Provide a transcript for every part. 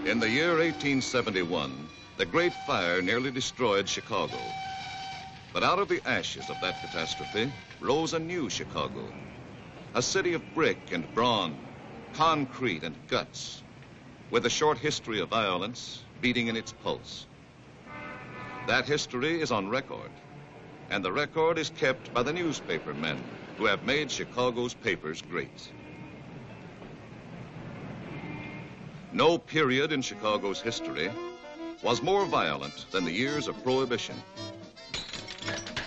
In the year 1871, the Great Fire nearly destroyed Chicago. But out of the ashes of that catastrophe rose a new Chicago, a city of brick and brawn, concrete and guts, with a short history of violence beating in its pulse. That history is on record, and the record is kept by the newspaper men who have made Chicago's papers great. No period in Chicago's history was more violent than the years of Prohibition.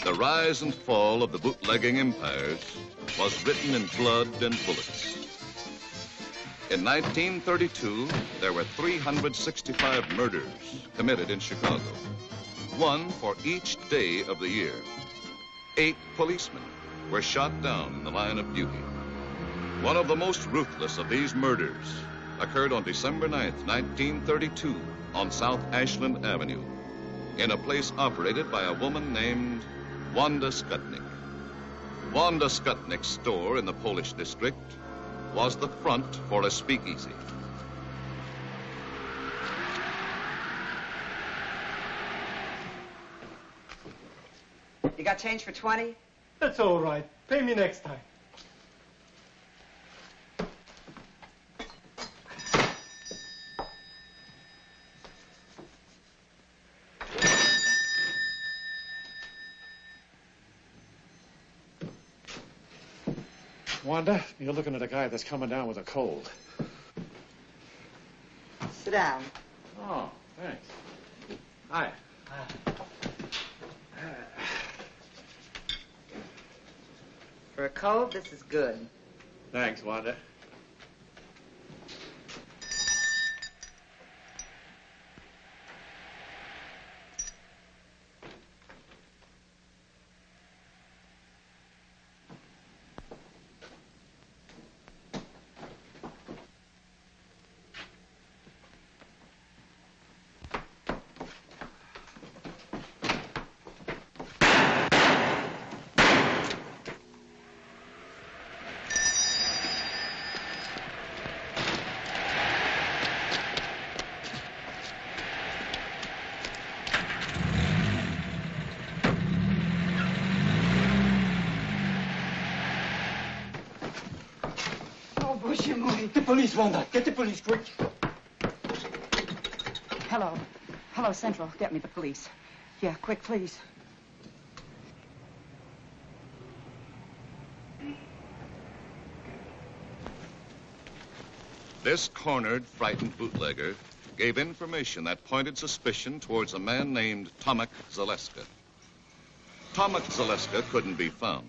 The rise and fall of the bootlegging empires was written in blood and bullets. In 1932, there were 365 murders committed in Chicago, one for each day of the year. 8 policemen were shot down in the line of duty. One of the most ruthless of these murders occurred on December 9th, 1932, on South Ashland Avenue, in a place operated by a woman named Wanda Skutnik. Wanda Skutnik's store in the Polish district was the front for a speakeasy. You got change for 20? That's all right. Pay me next time. Wanda, you're looking at a guy that's coming down with a cold. Sit down. Oh, thanks. Hi. For a cold, this is good. Thanks, Wanda. Get the police, Wanda. Get the police, quick. Hello. Hello, Central. Get me the police. Yeah, quick, please. This cornered, frightened bootlegger gave information that pointed suspicion towards a man named Tomek Zaleska. Tomek Zaleska couldn't be found,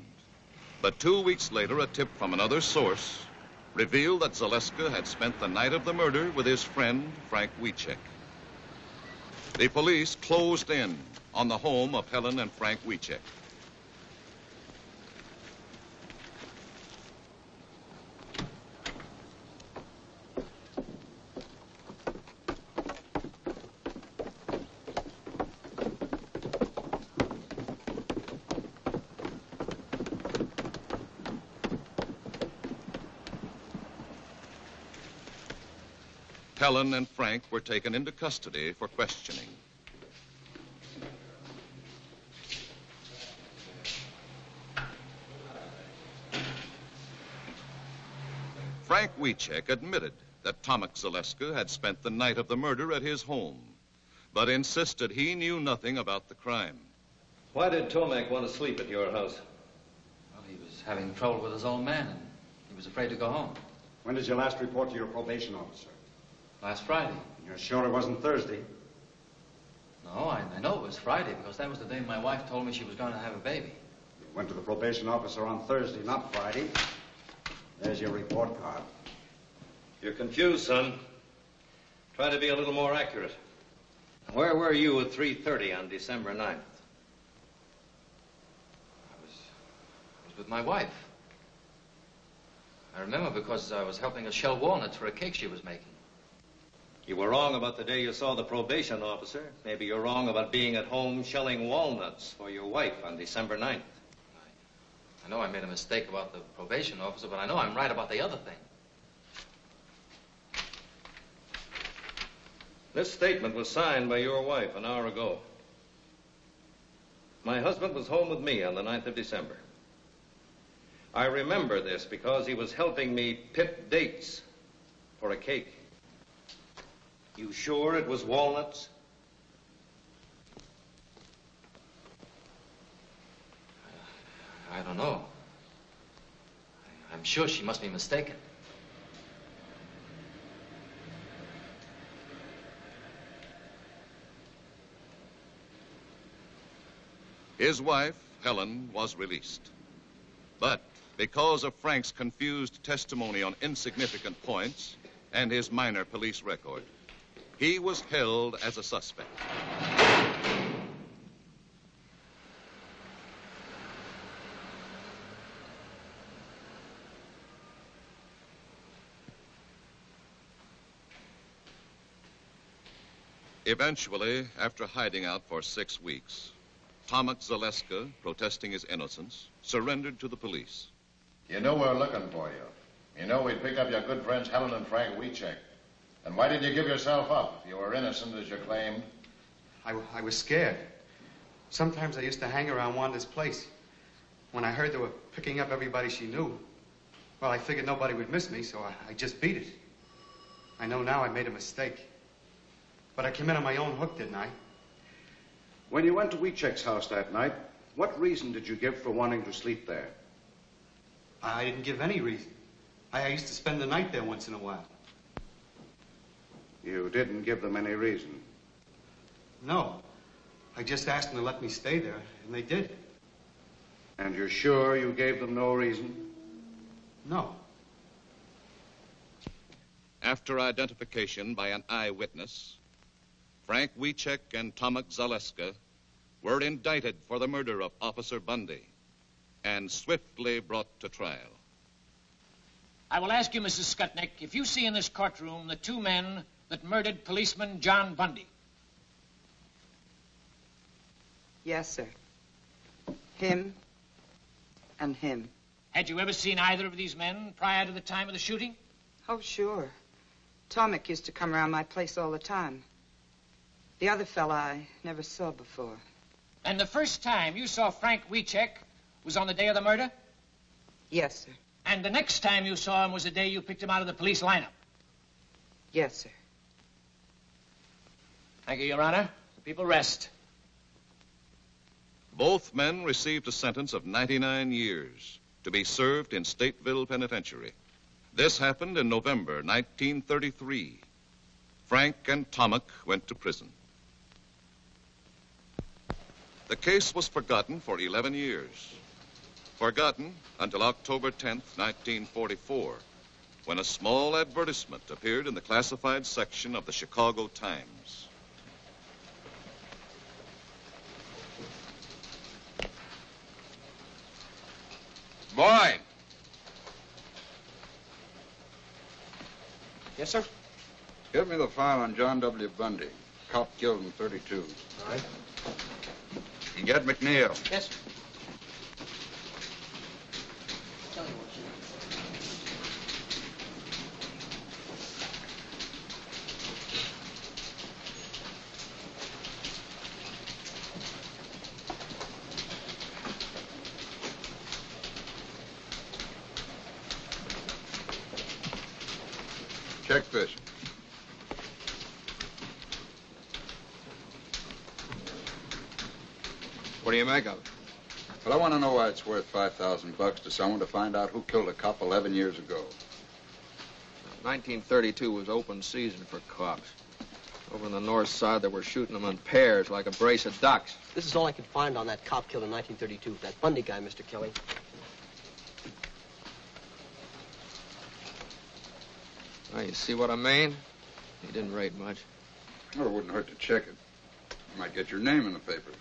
but 2 weeks later, a tip from another source revealed that Zaleska had spent the night of the murder with his friend, Frank Wiecek. The police closed in on the home of Helen and Frank Wiecek. Helen and Frank were taken into custody for questioning. Frank Wiecek admitted that Tomek Zaleska had spent the night of the murder at his home, but insisted he knew nothing about the crime. Why did Tomek want to sleep at your house? Well, he was having trouble with his old man, and he was afraid to go home. When did you last report to your probation officer? Last Friday. You're sure it wasn't Thursday? No, I know it was Friday because that was the day my wife told me she was going to have a baby. You went to the probation officer on Thursday, not Friday. There's your report card. You're confused, son. Try to be a little more accurate. Where were you at 3:30 on December 9th? I was with my wife. I remember because I was helping her shell walnuts for a cake she was making. You were wrong about the day you saw the probation officer. Maybe you're wrong about being at home shelling walnuts for your wife on December 9th. I know I made a mistake about the probation officer, but I know I'm right about the other thing. This statement was signed by your wife an hour ago. My husband was home with me on the 9th of December. I remember this because he was helping me pick dates for a cake. You sure it was walnuts? I don't know. I'm sure she must be mistaken. His wife, Helen, was released. But because of Frank's confused testimony on insignificant points and his minor police record, he was held as a suspect. Eventually, after hiding out for 6 weeks, Tomek Zaleska, protesting his innocence, surrendered to the police. You know we're looking for you. You know we'd pick up your good friends Helen and Frank Wiecek. And why did you give yourself up if you were innocent as you claimed? I was scared. Sometimes I used to hang around Wanda's place. When I heard they were picking up everybody she knew, well, I figured nobody would miss me, so I just beat it. I know now I made a mistake. But I came in on my own hook, didn't I? When you went to Wiecek's house that night, what reason did you give for wanting to sleep there? I didn't give any reason. I used to spend the night there once in a while. You didn't give them any reason? No. I just asked them to let me stay there, and they did. And you're sure you gave them no reason? No. After identification by an eyewitness, Frank Wiecek and Tomek Zaleska were indicted for the murder of Officer Bundy and swiftly brought to trial. I will ask you, Mrs. Skutnik, if you see in this courtroom the 2 men that murdered policeman John Bundy. Yes, sir. Him and him. Had you ever seen either of these men prior to the time of the shooting? Oh, sure. Tomek used to come around my place all the time. The other fella I never saw before. And the first time you saw Frank Wiecek was on the day of the murder? Yes, sir. And the next time you saw him was the day you picked him out of the police lineup? Yes, sir. Thank you, Your Honor. The people rest. Both men received a sentence of 99 years to be served in Stateville Penitentiary. This happened in November 1933. Frank and Tomek went to prison. The case was forgotten for 11 years. Forgotten until October 10th, 1944, when a small advertisement appeared in the classified section of the Chicago Times. Boy! Yes, sir? Give me the file on John W. Bundy, cop killed in 32. All right. And get McNeil. Yes, sir. Check this. What do you make of it? Well, I want to know why it's worth $5,000 to someone to find out who killed a cop 11 years ago. 1932 was open season for cops. Over on the north side, they were shooting them in pairs like a brace of ducks. This is all I could find on that cop killed in 1932, that Bundy guy, Mr. Kelly. Now, you see what I mean? He didn't rate much. Well, it wouldn't hurt to check it. You might get your name in the paper.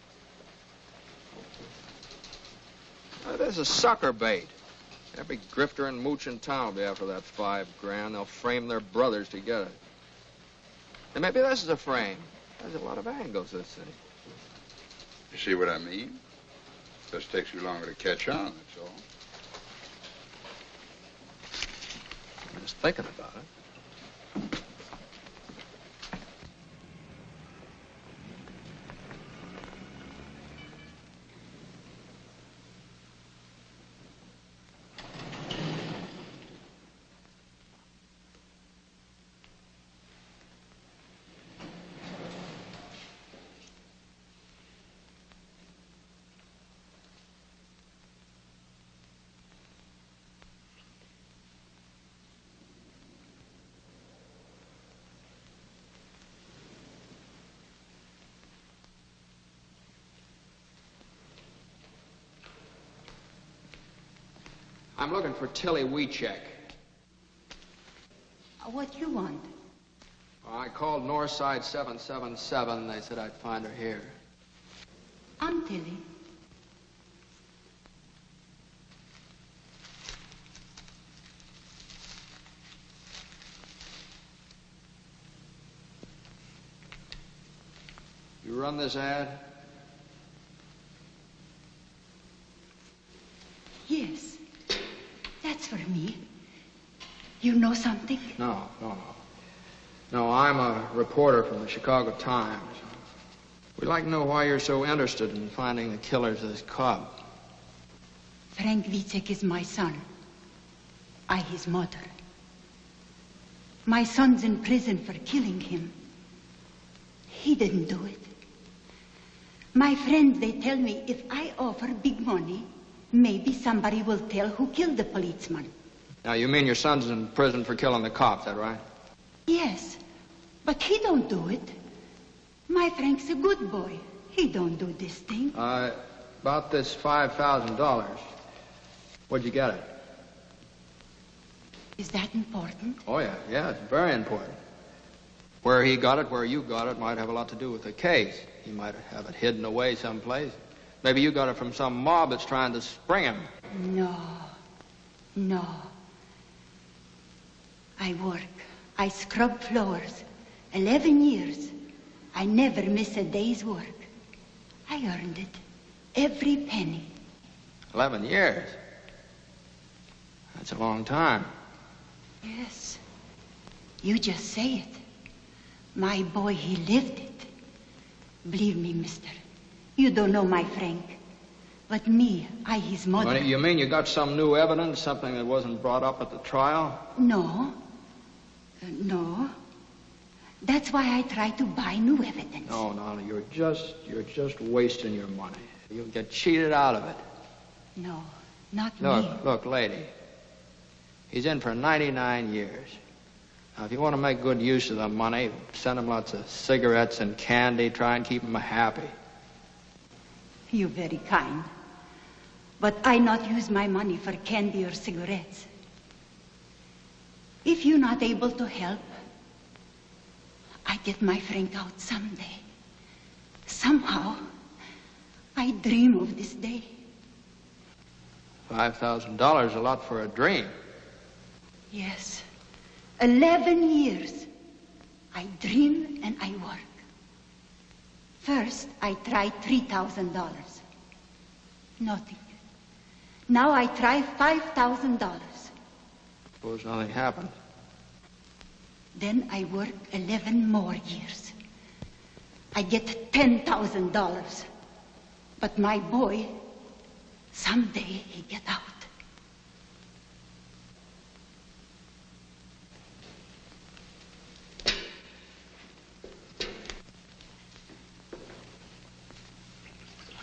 Now, this is sucker bait. Every grifter and mooch in town will be after that $5 grand. They'll frame their brothers to get it. And maybe this is a frame. There's a lot of angles, this thing. You see what I mean? Just takes you longer to catch on, that's all. I'm just thinking about it. I'm looking for Tilly Weecheck. What you want? I called Northside 777. They said I'd find her here. I'm Tilly. You run this ad? Yes. That's for me. You know something? No. No, I'm a reporter from the Chicago Times. We'd like to know why you're so interested in finding the killers of this cub. Frank Wiecek is my son. I his mother. My son's in prison for killing him. He didn't do it. My friends, they tell me if I offer big money, maybe somebody will tell who killed the policeman. Now, you mean your son's in prison for killing the cop, is that right? Yes, but he don't do it. My Frank's a good boy. He don't do this thing. About this $5,000. Where'd you get it? Is that important? Oh, yeah, it's very important. Where he got it, where you got it, might have a lot to do with the case. He might have it hidden away someplace. Maybe you got it from some mob that's trying to spring him. No. I work. I scrub floors. 11 years. I never miss a day's work. I earned it. Every penny. 11 years? That's a long time. Yes. You just say it. My boy, he lived it. Believe me, mister. You don't know my Frank. But me, I his mother. You mean you got some new evidence, something that wasn't brought up at the trial? No. No. That's why I try to buy new evidence. No, you're just wasting your money. You'll get cheated out of it. No, not me. Look, lady. He's in for 99 years. Now, if you want to make good use of the money, send him lots of cigarettes and candy. Try and keep him happy. You're very kind. But I not use my money for candy or cigarettes. If you're not able to help, I get my Frank out someday. Somehow, I dream of this day. $5,000 a lot for a dream. Yes. 11 years. I dream and I work. First, I tried $3,000. Nothing. Now I try $5,000. Suppose nothing happened. Then I work 11 more years. I get $10,000. But my boy, someday he get out.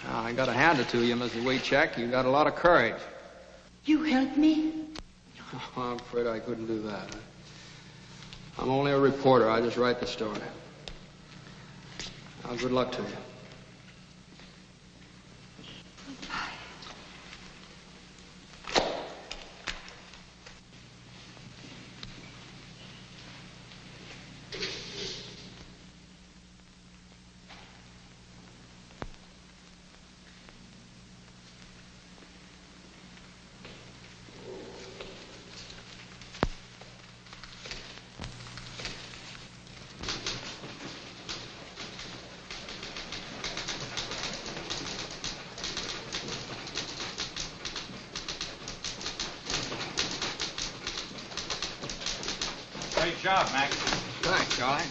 I gotta hand it to you, Mrs. Weecheck. You got a lot of courage. You help me? Oh, I'm afraid I couldn't do that. I'm only a reporter. I just write the story. Now, good luck to you. Great job, Mac. Thanks, Charlie.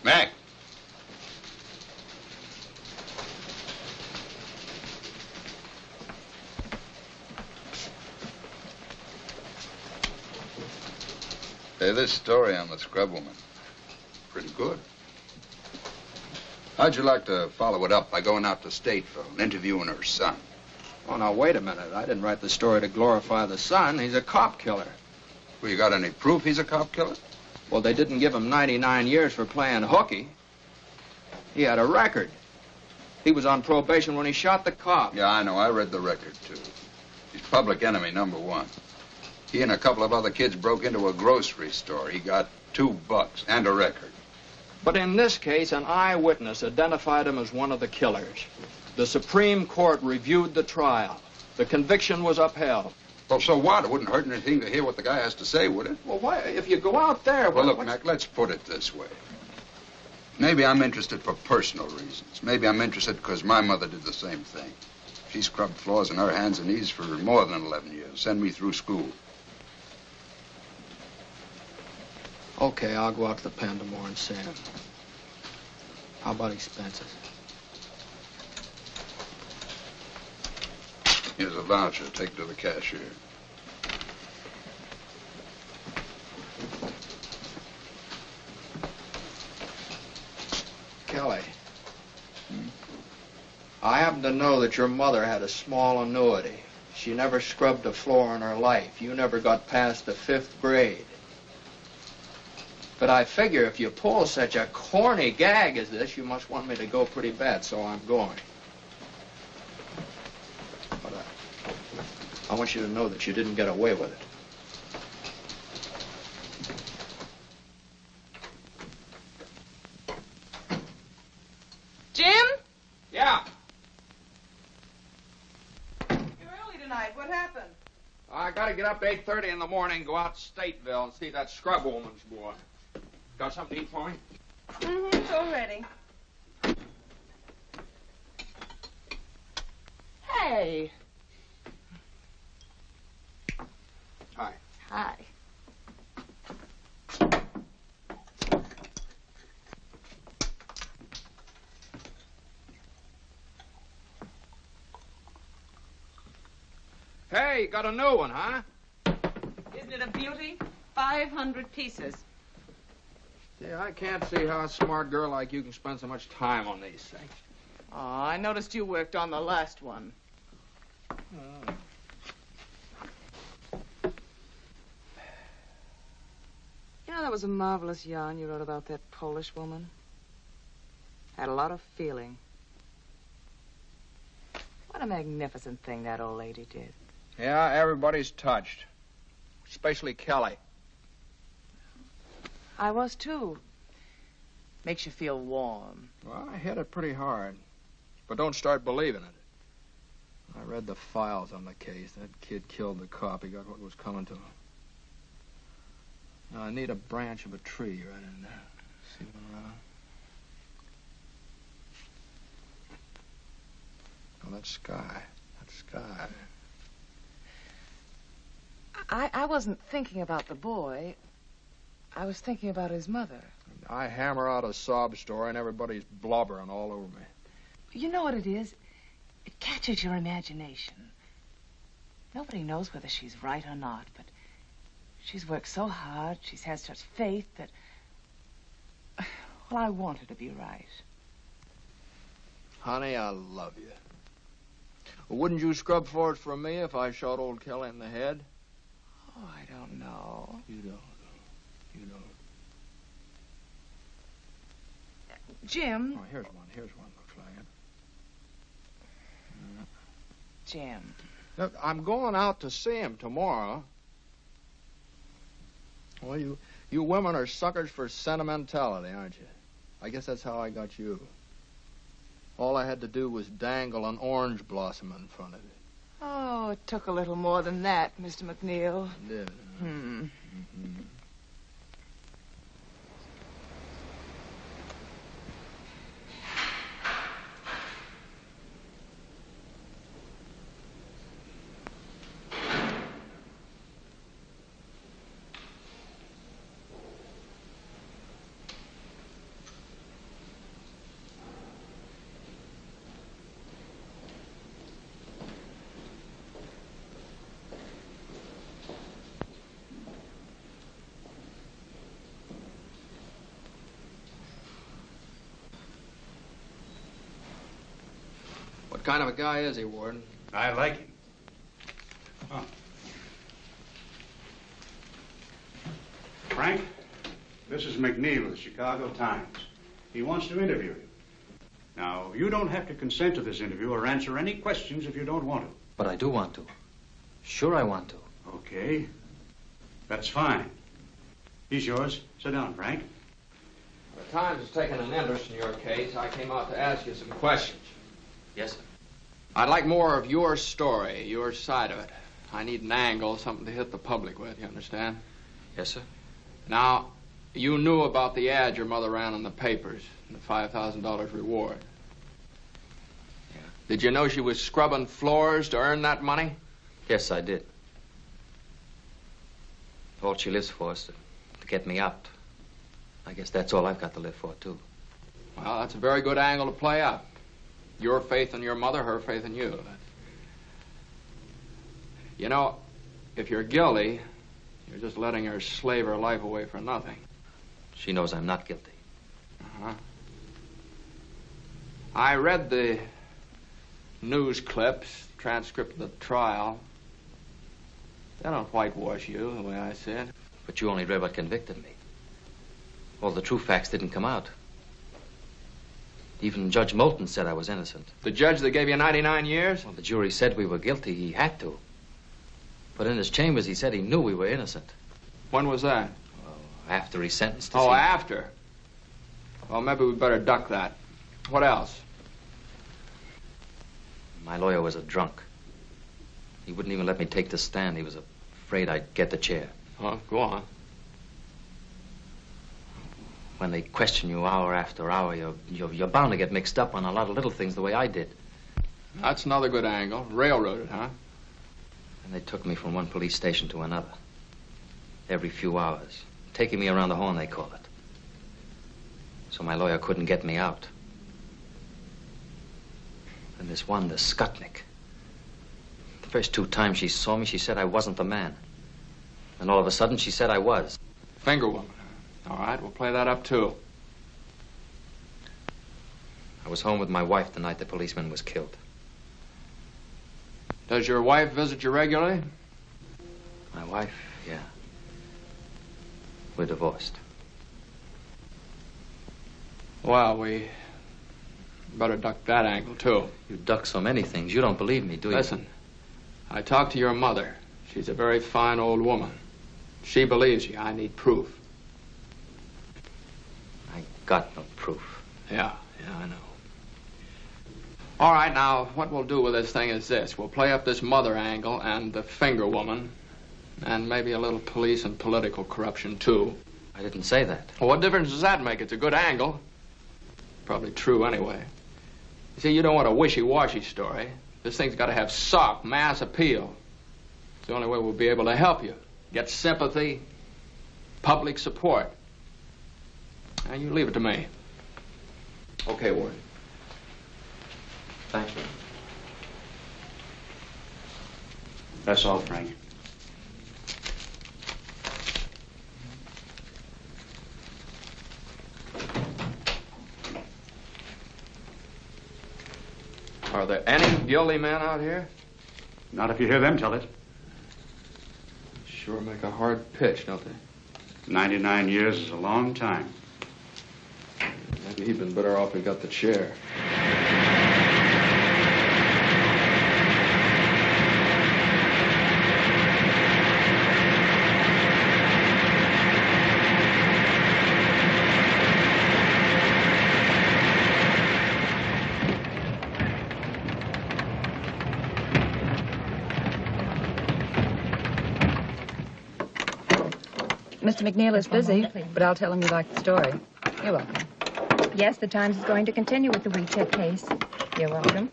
Mac. Hey, this story on the scrub woman, pretty good. How'd you like to follow it up by going out to Stateville and interviewing her son? Oh, now, wait a minute. I didn't write the story to glorify the son. He's a cop killer. Well, you got any proof he's a cop killer? Well, they didn't give him 99 years for playing hooky. He had a record. He was on probation when he shot the cop. Yeah, I know. I read the record, too. He's public enemy #1. He and a couple of other kids broke into a grocery store. He got $2 and a record. But in this case, an eyewitness identified him as one of the killers. The Supreme Court reviewed the trial. The conviction was upheld. Well, so what? It wouldn't hurt anything to hear what the guy has to say, would it? Well, why, if you go out there... Well, look, Mac, let's put it this way. Maybe I'm interested for personal reasons. Maybe I'm interested because my mother did the same thing. She scrubbed floors on her hands and knees for more than 11 years. Send me through school. Okay, I'll go out to the pen tomorrow and see him. How about expenses? Here's a voucher. Take it to the cashier. Kelly. I happen to know that your mother had a small annuity. She never scrubbed a floor in her life. You never got past the 5th grade. But I figure if you pull such a corny gag as this, you must want me to go pretty bad, so I'm going. But I want you to know that you didn't get away with it. Jim? Yeah. You're early tonight. What happened? I gotta get up 8:30 in the morning, go out to Stateville and see that scrub woman's boy. Got something to eat for me? Mm-hmm, it's all ready. Hey. Hi. Hi. Hey, you got a new one, huh? Isn't it a beauty? 500 pieces. Yeah, I can't see how a smart girl like you can spend so much time on these things. Oh, I noticed you worked on the last one. Oh. You know, that was a marvelous yarn you wrote about that Polish woman. Had a lot of feeling. What a magnificent thing that old lady did. Yeah, everybody's touched. Especially Kelly. I was, too. Makes you feel warm. Well, I hit it pretty hard. But don't start believing it. I read the files on the case. That kid killed the cop. He got what was coming to him. Now, I need a branch of a tree right in there. See one around? Oh, that sky. That sky. I wasn't thinking about the boy. I was thinking about his mother. I hammer out a sob story and everybody's blubbering all over me. You know what it is? It catches your imagination. Nobody knows whether she's right or not, but she's worked so hard, she's had such faith that... Well, I want her to be right. Honey, I love you. Well, wouldn't you scrub for it for me if I shot old Kelly in the head? Oh, I don't know. You don't. You don't. Jim. Oh, here's one. Here's one. Looks like it. Jim. Look, I'm going out to see him tomorrow. Well, you women are suckers for sentimentality, aren't you? I guess that's how I got you. All I had to do was dangle an orange blossom in front of you. Oh, it took a little more than that, Mr. McNeil. It did. Mm-hmm. What kind of a guy is he, Warden? I like him. Oh. Frank, this is McNeil of the Chicago Times. He wants to interview you. Now, you don't have to consent to this interview or answer any questions if you don't want to. But I do want to. Sure I want to. Okay. That's fine. He's yours. Sit down, Frank. The Times has taken an interest in your case. I came out to ask you some questions. Yes, sir. I'd like more of your story, your side of it. I need an angle, something to hit the public with, you understand? Yes, sir. Now, you knew about the ad your mother ran in the papers, and the $5,000 reward. Yeah. Did you know she was scrubbing floors to earn that money? Yes, I did. All she lives for is to get me out. I guess that's all I've got to live for, too. Well, that's a very good angle to play up. Your faith in your mother, her faith in you. You know, if you're guilty, you're just letting her slave her life away for nothing. She knows I'm not guilty. Uh-huh. I read the news clips, transcript of the trial. They don't whitewash you, the way I see it. But you only read what convicted me. All the true facts didn't come out. Even Judge Moulton said I was innocent. The judge that gave you 99 years? Well, the jury said we were guilty. He had to. But in his chambers, he said he knew we were innocent. When was that? Well, after he sentenced us. Oh, after? Well, maybe we better duck that. What else? My lawyer was a drunk. He wouldn't even let me take the stand. He was afraid I'd get the chair. Oh, go on. When they question you hour after hour, you're bound to get mixed up on a lot of little things the way I did. That's another good angle. Railroaded, huh? And they took me from one police station to another. Every few hours. Taking me around the horn, they call it. So my lawyer couldn't get me out. And this one, the Skutnik. The first 2 times she saw me, she said I wasn't the man. And all of a sudden, she said I was. Finger woman. All right, we'll play that up, too. I was home with my wife the night the policeman was killed. Does your wife visit you regularly? My wife, yeah. We're divorced. Well, we better duck that angle, too. You duck so many things. You don't believe me, do you? Listen, I talked to your mother. She's a very fine old woman. She believes you. I need proof. I got no proof. Yeah, I know. All right, now, what we'll do with this thing is this. We'll play up this mother angle and the finger woman, and maybe a little police and political corruption, too. I didn't say that. Well, what difference does that make? It's a good angle. Probably true, anyway. You see, you don't want a wishy-washy story. This thing's got to have sock, mass appeal. It's the only way we'll be able to help you. Get sympathy, public support. Now, you leave it to me. Okay, Ward. Thank you. That's all, Frank. Are there any guilty men out here? Not if you hear them tell it. Sure make a hard pitch, don't they? 99 years is a long time. Maybe he'd been better off if he got the chair. Mr. McNeil is busy, but I'll tell him you like the story. You're welcome. Yes, the Times is going to continue with the WeCheck case. You're welcome.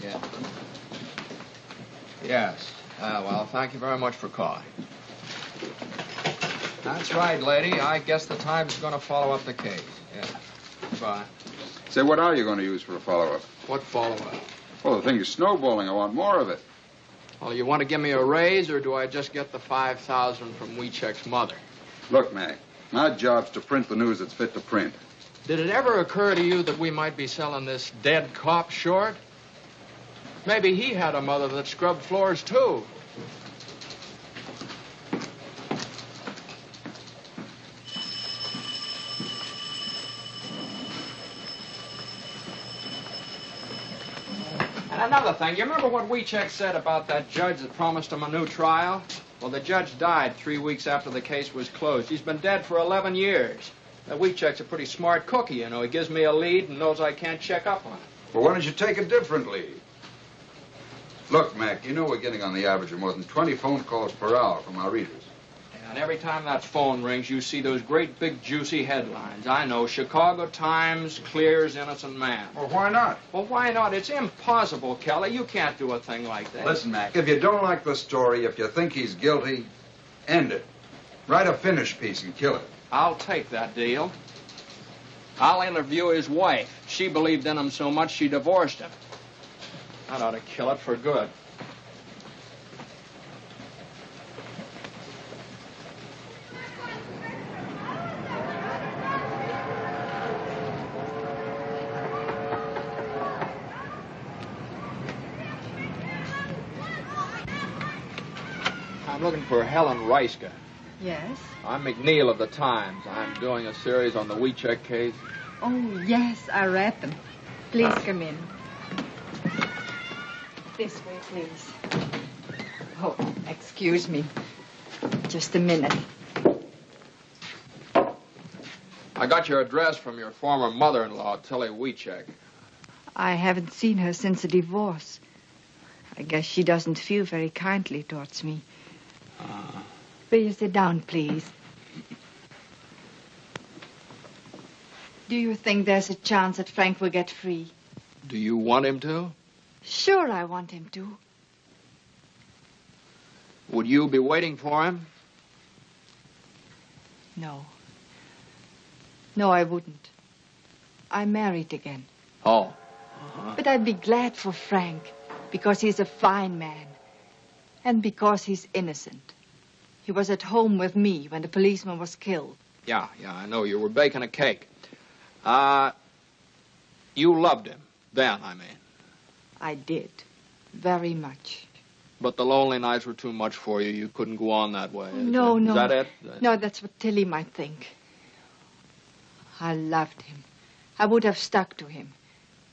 Yeah. Yes. Well, thank you very much for calling. That's right, lady. I guess the Times is going to follow up the case. Yeah. Goodbye. Say, what are you going to use for a follow-up? What follow-up? Well, the thing is snowballing. I want more of it. Well, you want to give me a raise, or do I just get the $5,000 from WeCheck's mother? Look, Mac, my job's to print the news that's fit to print. Did it ever occur to you that we might be selling this dead cop short? Maybe he had a mother that scrubbed floors, too. And another thing, you remember what Wiechek said about that judge that promised him a new trial? Well, the judge died 3 weeks after the case was closed. He's been dead for 11 years. That Wiechek's a pretty smart cookie, you know. He gives me a lead and knows I can't check up on it. Well, why don't you take a different lead? Look, Mac, you know we're getting on the average of more than 20 phone calls per hour from our readers. And every time that phone rings, you see those great big juicy headlines. I know, Chicago Times clears innocent man. Well, why not? Well, why not? It's impossible, Kelly. You can't do a thing like that. Listen, Mac, if you don't like the story, if you think he's guilty, end it. Write a finish piece and kill it. I'll take that deal. I'll interview his wife. She believed in him so much she divorced him. That ought to kill it for good. I'm looking for Helen Reiska. Yes? I'm McNeil of the Times. I'm doing a series on the Wiechek case. Oh, yes, I read them. Please come in. This way, please. Oh, excuse me. Just a minute. I got your address from your former mother-in-law, Tilly Wiechek. I haven't seen her since the divorce. I guess she doesn't feel very kindly towards me. Will you sit down, please? Do you think there's a chance that Frank will get free? Do you want him to? Sure, I want him to. Would you be waiting for him? No. No, I wouldn't. I'm married again. Oh. But I'd be glad for Frank, because he's a fine man. And because he's innocent. He was at home with me when the policeman was killed. Yeah, I know. You were baking a cake. You loved him. Then, I mean. I did. Very much. But the lonely nights were too much for you. You couldn't go on that way. No. Is that it? No, that's what Tilly might think. I loved him. I would have stuck to him.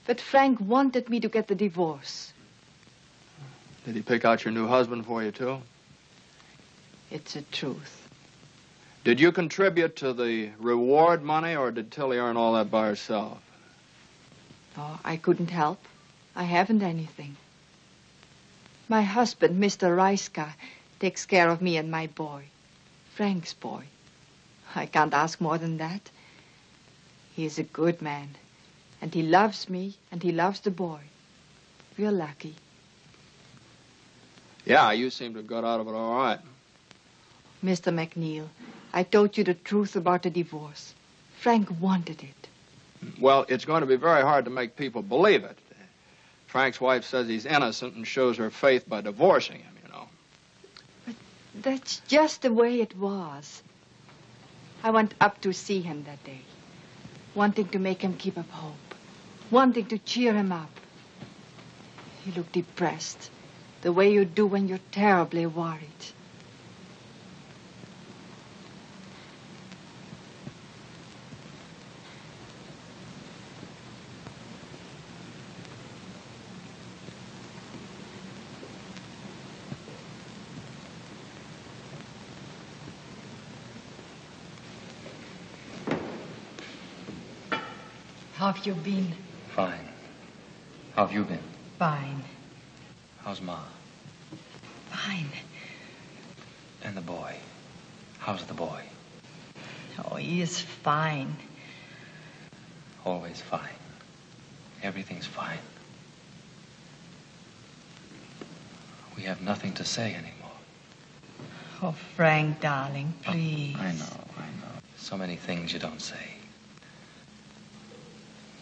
But Frank wanted me to get the divorce. Did he pick out your new husband for you, too? It's the truth. Did you contribute to the reward money, or did Tilly earn all that by herself? Oh, I couldn't help. I haven't anything. My husband, Mr. Reiska, takes care of me and my boy. Frank's boy. I can't ask more than that. He is a good man. And he loves me, and he loves the boy. We're lucky. Yeah, you seem to have got out of it all right. Mr. McNeil, I told you the truth about the divorce. Frank wanted it. Well, it's going to be very hard to make people believe it. Frank's wife says he's innocent and shows her faith by divorcing him, you know. But that's just the way it was. I went up to see him that day, wanting to make him keep up hope, wanting to cheer him up. He looked depressed, the way you do when you're terribly worried. How have you been? Fine. How have you been? Fine. How's Ma? Fine. And the boy? How's the boy? Oh, he is fine. Always fine. Everything's fine. We have nothing to say anymore. Oh, Frank, darling, please. I know. So many things you don't say.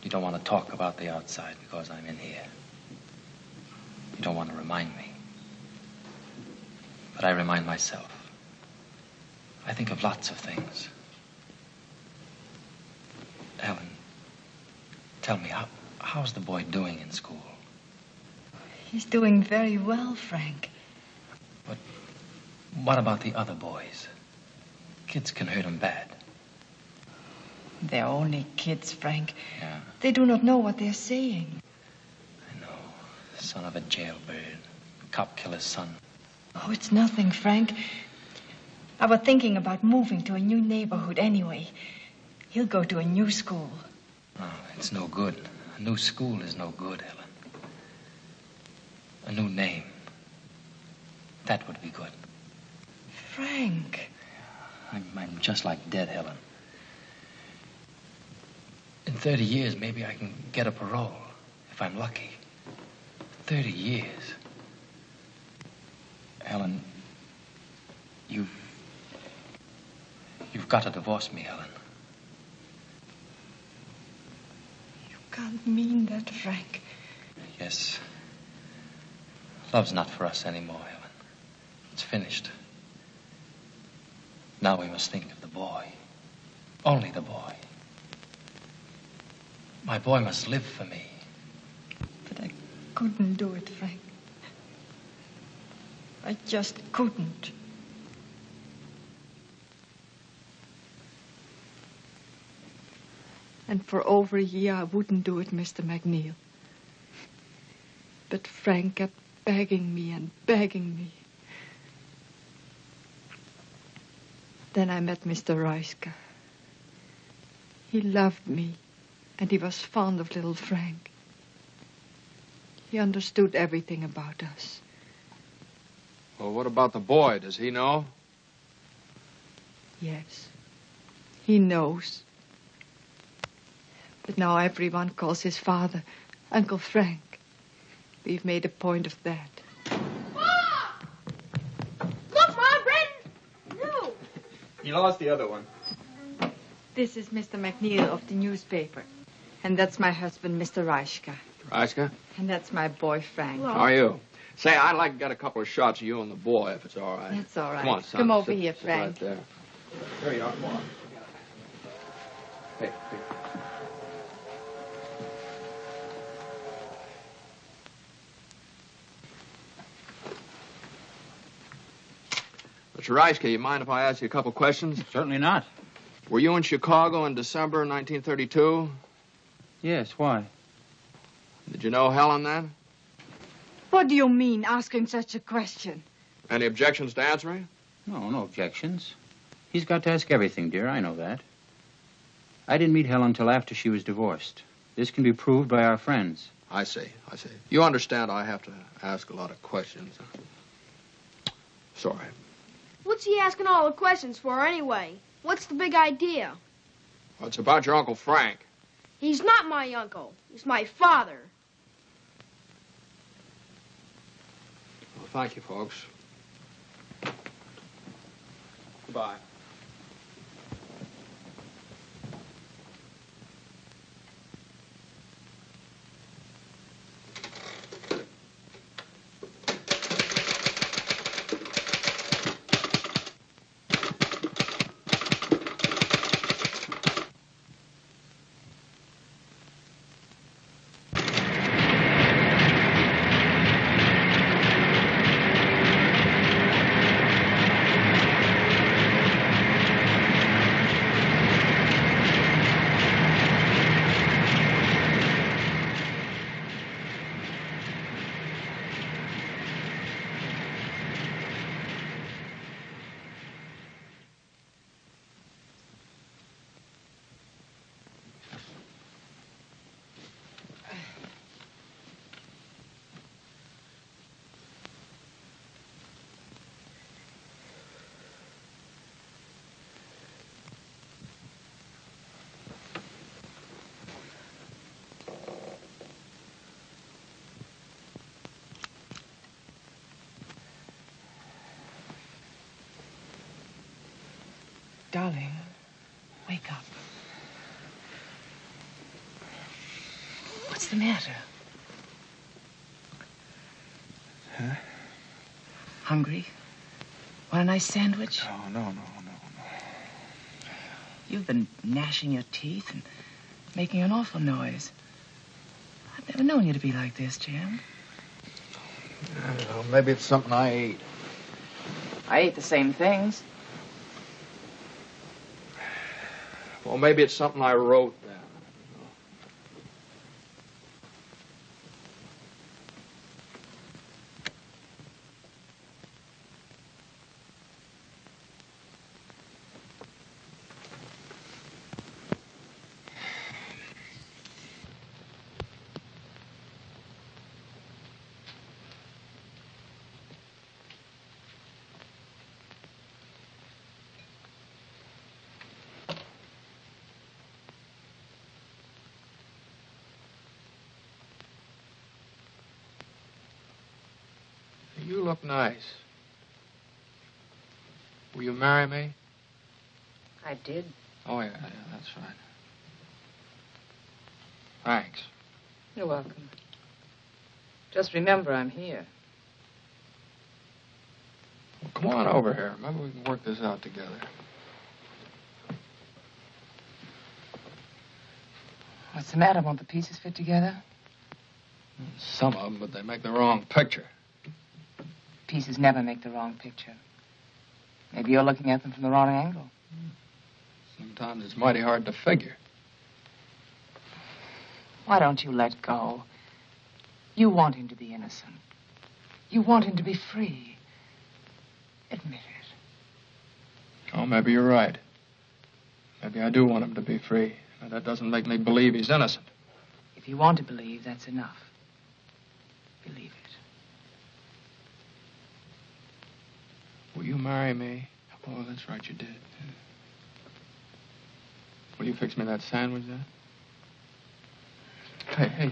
You don't want to talk about the outside because I'm in here. You don't want to remind me. But I remind myself. I think of lots of things. Ellen, tell me, how's the boy doing in school? He's doing very well, Frank. But what about the other boys? Kids can hurt him bad. They're only kids, Frank. Yeah, They do not know what they're saying. son of a jailbird. Cop killer's son. Oh, it's nothing, Frank. I was thinking about moving to a new neighborhood anyway. He'll go to a new school. Oh, it's no good. A new school is no good, Helen. A new name. That would be good. Frank. I'm just like dead, Helen. In 30 years, maybe I can get a parole, if I'm lucky. 30 years. Helen, you've got to divorce me, Helen. You can't mean that, Frank. Yes. Love's not for us anymore, Helen. It's finished. Now we must think of the boy. Only the boy. My boy must live for me. But I couldn't do it, Frank. I just couldn't. And for over a year, I wouldn't do it, Mr. McNeil. But Frank kept begging me and begging me. Then I met Mr. Reiska. He loved me, and he was fond of little Frank. He understood everything about us. Well, what about the boy? Does he know? Yes, he knows. But now everyone calls his father Uncle Frank. We've made a point of that. Look, Mom, Brandon! No! You lost the other one. This is Mr. McNeil of the newspaper. And that's my husband, Mr. Reiska. Reiska? And that's my boy, Frank. How are you? Say, I'd like to get a couple of shots of you and the boy, if it's all right. That's all right. Come on, son. Come over Sit- here, sit Frank. Right there. There you are. Come on. Hey. Mr. Reiska, you mind if I ask you a couple questions? Certainly not. Were you in Chicago in December 1932? Yes, why? Did you know Helen then? What do you mean, asking such a question? Any objections to answering? No objections. He's got to ask everything, dear. I know that. I didn't meet Helen until after she was divorced. This can be proved by our friends. I see. You understand I have to ask a lot of questions. Sorry. What's he asking all the questions for anyway? What's the big idea? Well, it's about your Uncle Frank. He's not my uncle. He's my father. Well, thank you, folks. Goodbye. Darling, wake up. What's the matter? Huh? Hungry? Want a nice sandwich? Oh, no. You've been gnashing your teeth and making an awful noise. I've never known you to be like this, Jim. I don't know. Maybe it's something I ate. I ate the same things. Well, maybe it's something I wrote down. You look nice. Will you marry me? I did. Oh, yeah, that's fine. Thanks. You're welcome. Just remember I'm here. Well, come on over here. Maybe we can work this out together. What's the matter? Won't the pieces fit together? Some of them, but they make the wrong picture. Pieces never make the wrong picture. Maybe you're looking at them from the wrong angle. Sometimes it's mighty hard to figure. Why don't you let go? You want him to be innocent. You want him to be free. Admit it. Oh, maybe you're right. Maybe I do want him to be free. But that doesn't make me believe he's innocent. If you want to believe, that's enough. Believe it. Will you marry me? Oh, that's right, you did. Will you fix me that sandwich then? Hey.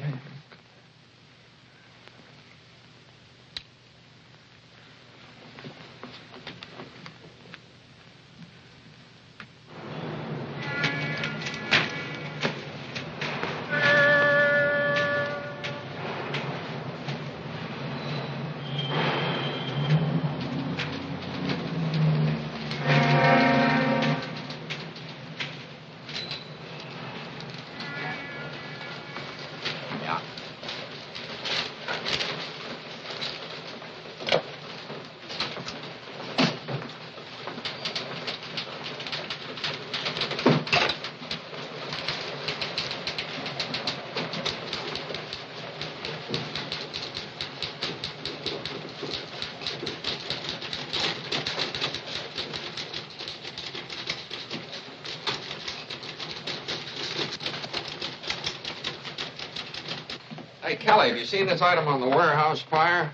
Hey, Kelly, have you seen this item on the warehouse fire?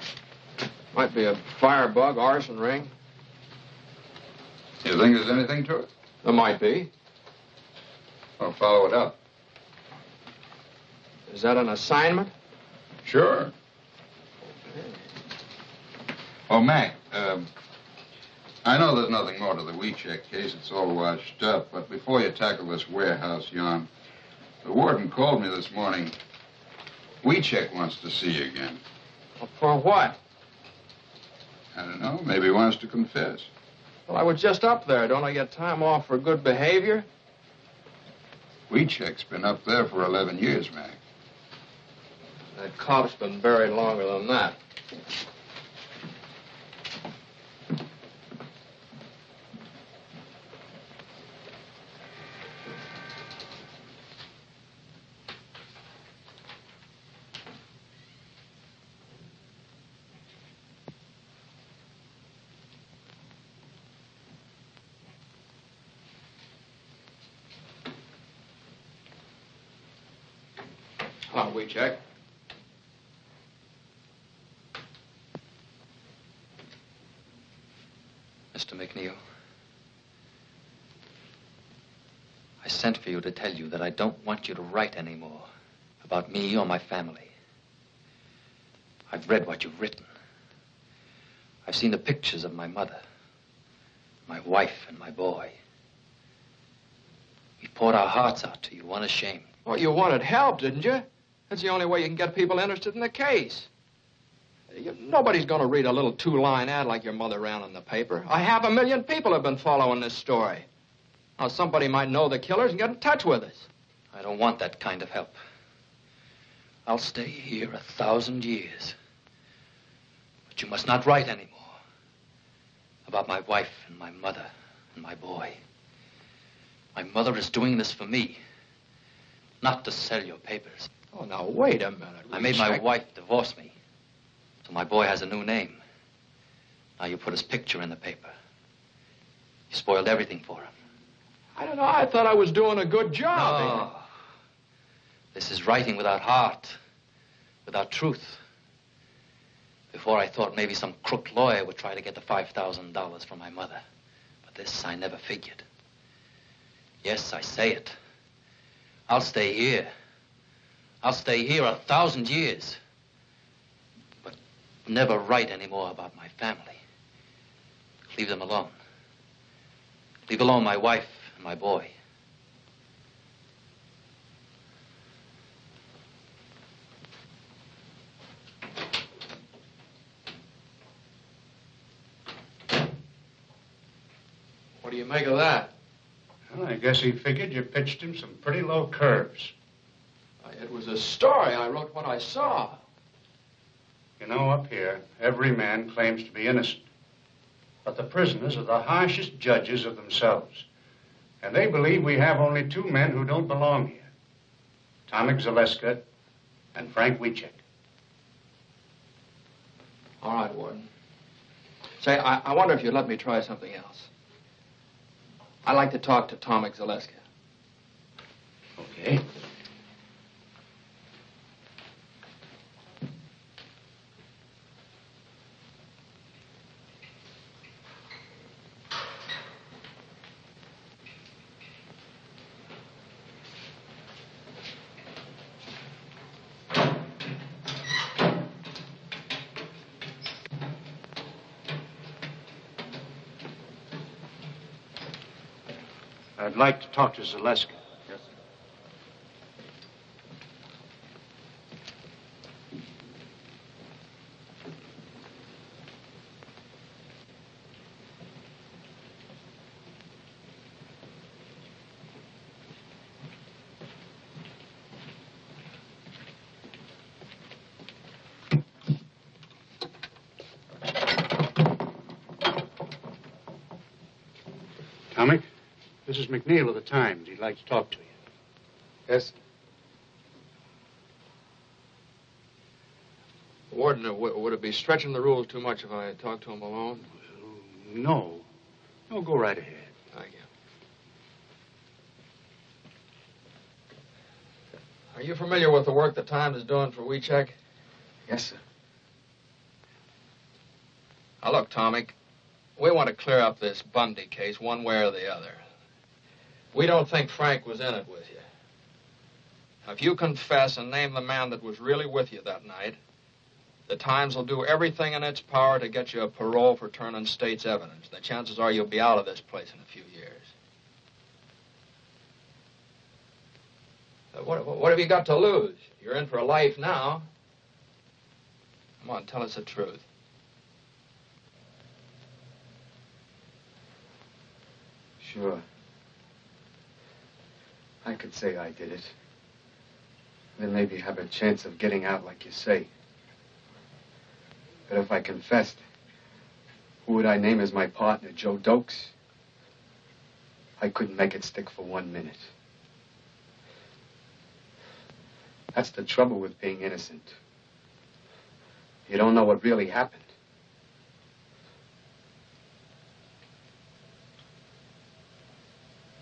Might be a firebug, arson ring. You think there's anything to it? There might be. Well, follow it up. Is that an assignment? Sure. Oh, Mac, I know there's nothing more to the WeCheck case. It's all washed up. But before you tackle this warehouse yarn, the warden called me this morning. WeCheck wants to see you again. Well, for what? I don't know. Maybe he wants to confess. Well, I was just up there. Don't I get time off for good behavior? WeCheck's been up there for 11 years, Mac. That cop's been buried longer than that. Hello, WeCheck. Mr. McNeil, I sent for you to tell you that I don't want you to write anymore about me or my family. I've read what you've written. I've seen the pictures of my mother, my wife, and my boy. We poured our hearts out to you, unashamed. Well, you wanted help, didn't you? That's the only way you can get people interested in the case. Nobody's going to read a little two-line ad like your mother ran in the paper. 500,000 people have been following this story. Now, somebody might know the killers and get in touch with us. I don't want that kind of help. I'll stay here 1,000 years. But you must not write anymore about my wife and my mother and my boy. My mother is doing this for me, not to sell your papers. Oh, now, wait a minute. I made my wife divorce me, so my boy has a new name. Now you put his picture in the paper. You spoiled everything for him. I don't know. I thought I was doing a good job. No. This is writing without heart, without truth. Before I thought maybe some crook lawyer would try to get the $5,000 from my mother. But this I never figured. Yes, I say it. I'll stay here. I'll stay here 1,000 years. But never write anymore about my family. Leave them alone. Leave alone my wife and my boy. What do you make of that? Well, I guess he figured you pitched him some pretty low curves. It was a story. I wrote what I saw. You know, up here, every man claims to be innocent. But the prisoners are the harshest judges of themselves. And they believe we have only two men who don't belong here. Tomek Zaleska and Frank Wiecek. All right, Warden. Say, I wonder if you'd let me try something else. I'd like to talk to Tomek Zaleska. Okay. I'd like to talk to Zaleska. Yes, sir. Tomek, this is McNeil of the Times. He'd like to talk to you. Yes? Warden, would it be stretching the rules too much if I talked to him alone? No. No, go right ahead. Thank you. Are you familiar with the work the Times is doing for Wiecek? Yes, sir. Now, look, Tomek, we want to clear up this Bundy case one way or the other. We don't think Frank was in it with you. Now, if you confess and name the man that was really with you that night, the Times will do everything in its power to get you a parole for turning state's evidence. The chances are you'll be out of this place in a few years. What have you got to lose? You're in for a life now. Come on, tell us the truth. Sure. I could say I did it. Then maybe have a chance of getting out like you say. But if I confessed, who would I name as my partner? Joe Dokes? I couldn't make it stick for 1 minute. That's the trouble with being innocent. You don't know what really happened.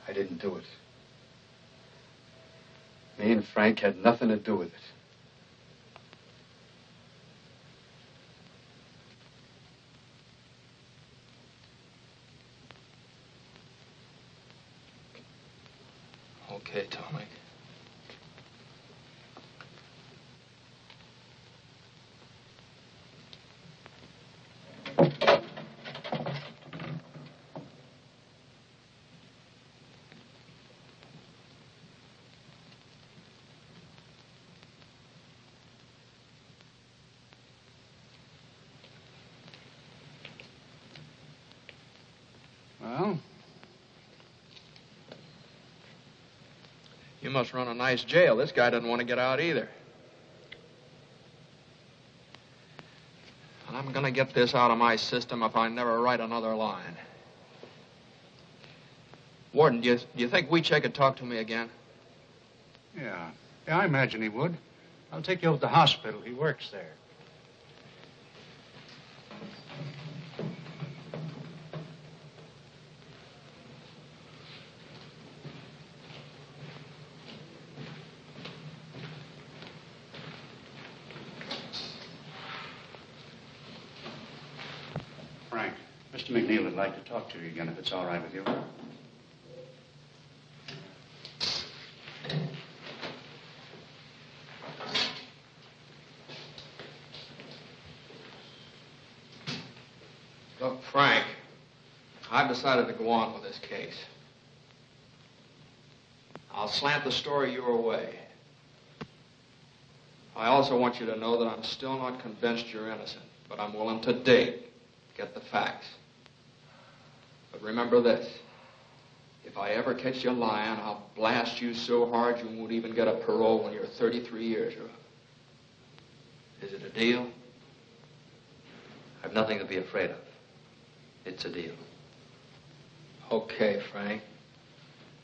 I didn't do it. Me and Frank had nothing to do with it. Okay, Tomek. Well? You must run a nice jail. This guy doesn't want to get out either. Well, I'm going to get this out of my system if I never write another line. Warden, do you think Weechek could talk to me again? Yeah, I imagine he would. I'll take you over to the hospital. He works there. Frank, Mr. McNeil would like to talk to you again, if it's all right with you. Look, Frank, I've decided to go on with this case. I'll slant the story your way. I also want you to know that I'm still not convinced you're innocent, but I'm willing to dig, get the facts. But remember this. If I ever catch you lying, I'll blast you so hard you won't even get a parole when you're 33 years up. Is it a deal? I've nothing to be afraid of. It's a deal. Okay, Frank.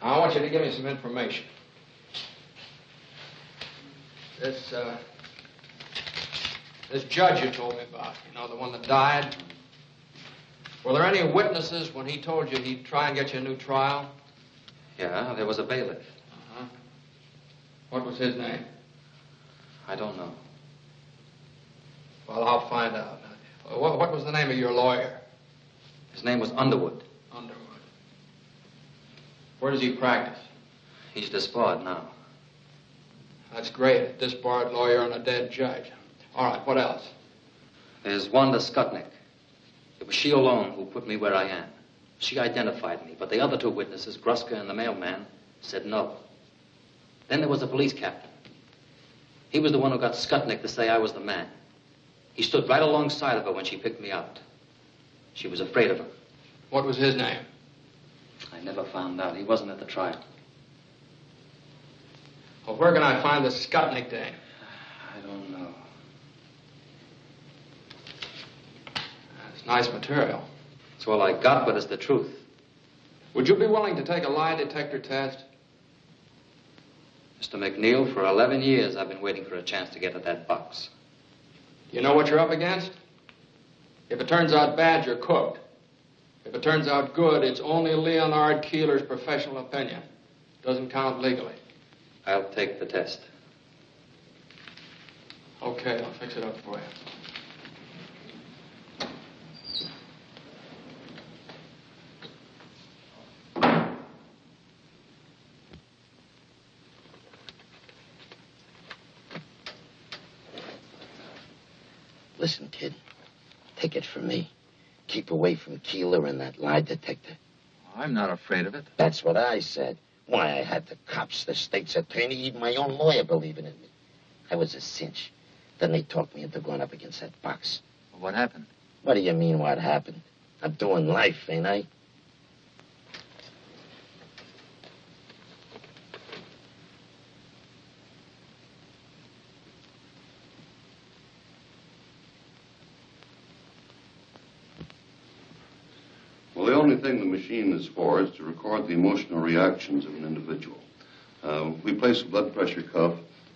Now, I want you to give me some information. This judge you told me about, you know, the one that died. Were there any witnesses when he told you he'd try and get you a new trial? Yeah, there was a bailiff. Uh-huh. What was his name? I don't know. Well, I'll find out. What was the name of your lawyer? His name was Underwood. Underwood. Where does he practice? He's disbarred now. That's great. A disbarred lawyer and a dead judge. All right, what else? There's Wanda Skutnik. It was she alone who put me where I am. She identified me, but the other two witnesses, Gruska and the mailman, said no. Then there was the police captain. He was the one who got Skutnik to say I was the man. He stood right alongside of her when she picked me out. She was afraid of him. What was his name? I never found out. He wasn't at the trial. Well, where can I find the Skutnik dame? I don't know. That's nice material. It's all I got, but it's the truth. Would you be willing to take a lie detector test? Mr. McNeil, for 11 years, I've been waiting for a chance to get at that box. You know what you're up against? If it turns out bad, you're cooked. If it turns out good, it's only Leonard Keeler's professional opinion. Doesn't count legally. I'll take the test. Okay, I'll fix it up for you. Listen, kid, take it from me. Keep away from Keeler and that lie detector. I'm not afraid of it. That's what I said. Why, I had the cops, the state's attorney, even my own lawyer believing in me. I was a cinch. Then they talked me into going up against that box. What happened? What do you mean, what happened? I'm doing life, ain't I? Well, the only thing the machine is for is to record the emotional reactions of an individual. We place a blood pressure cuff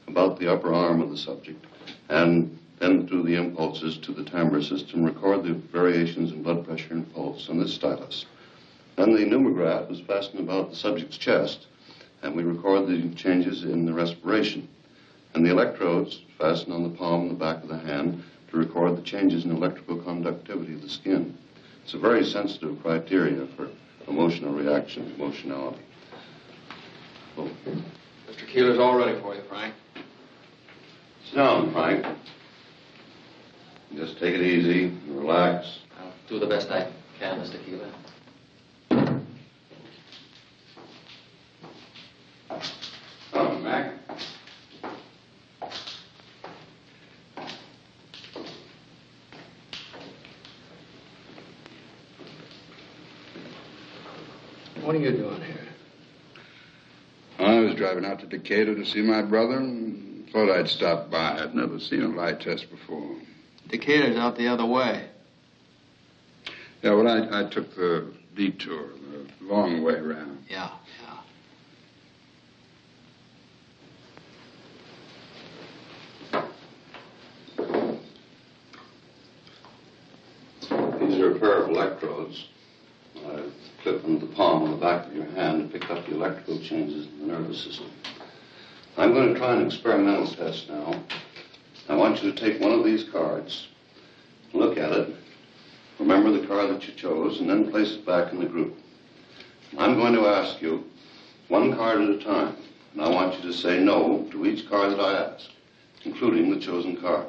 about the upper arm of the subject, and then through the impulses to the timbre system, record the variations in blood pressure and pulse on this stylus. Then the pneumograph is fastened about the subject's chest, and we record the changes in the respiration. And the electrodes fasten on the palm and the back of the hand to record the changes in electrical conductivity of the skin. It's a very sensitive criteria for emotional reaction, emotionality. Oh. Mr. Keeler's all ready for you, Frank. Sit down, Frank. Just take it easy and relax. I'll do the best I can, Mr. Keeler. Come, Mac. What are you doing here? I was driving out to Decatur to see my brother and thought I'd stop by. I'd never seen a lie test before. Decatur's out the other way. Yeah, well, I took the detour, the long way around. Yeah. These are a pair of electrodes. I clip them to the palm on the back of your hand to pick up the electrical changes in the nervous system. I'm going to try an experimental test now. I want you to take one of these cards, look at it, remember the card that you chose, and then place it back in the group. I'm going to ask you one card at a time, and I want you to say no to each card that I ask, including the chosen card.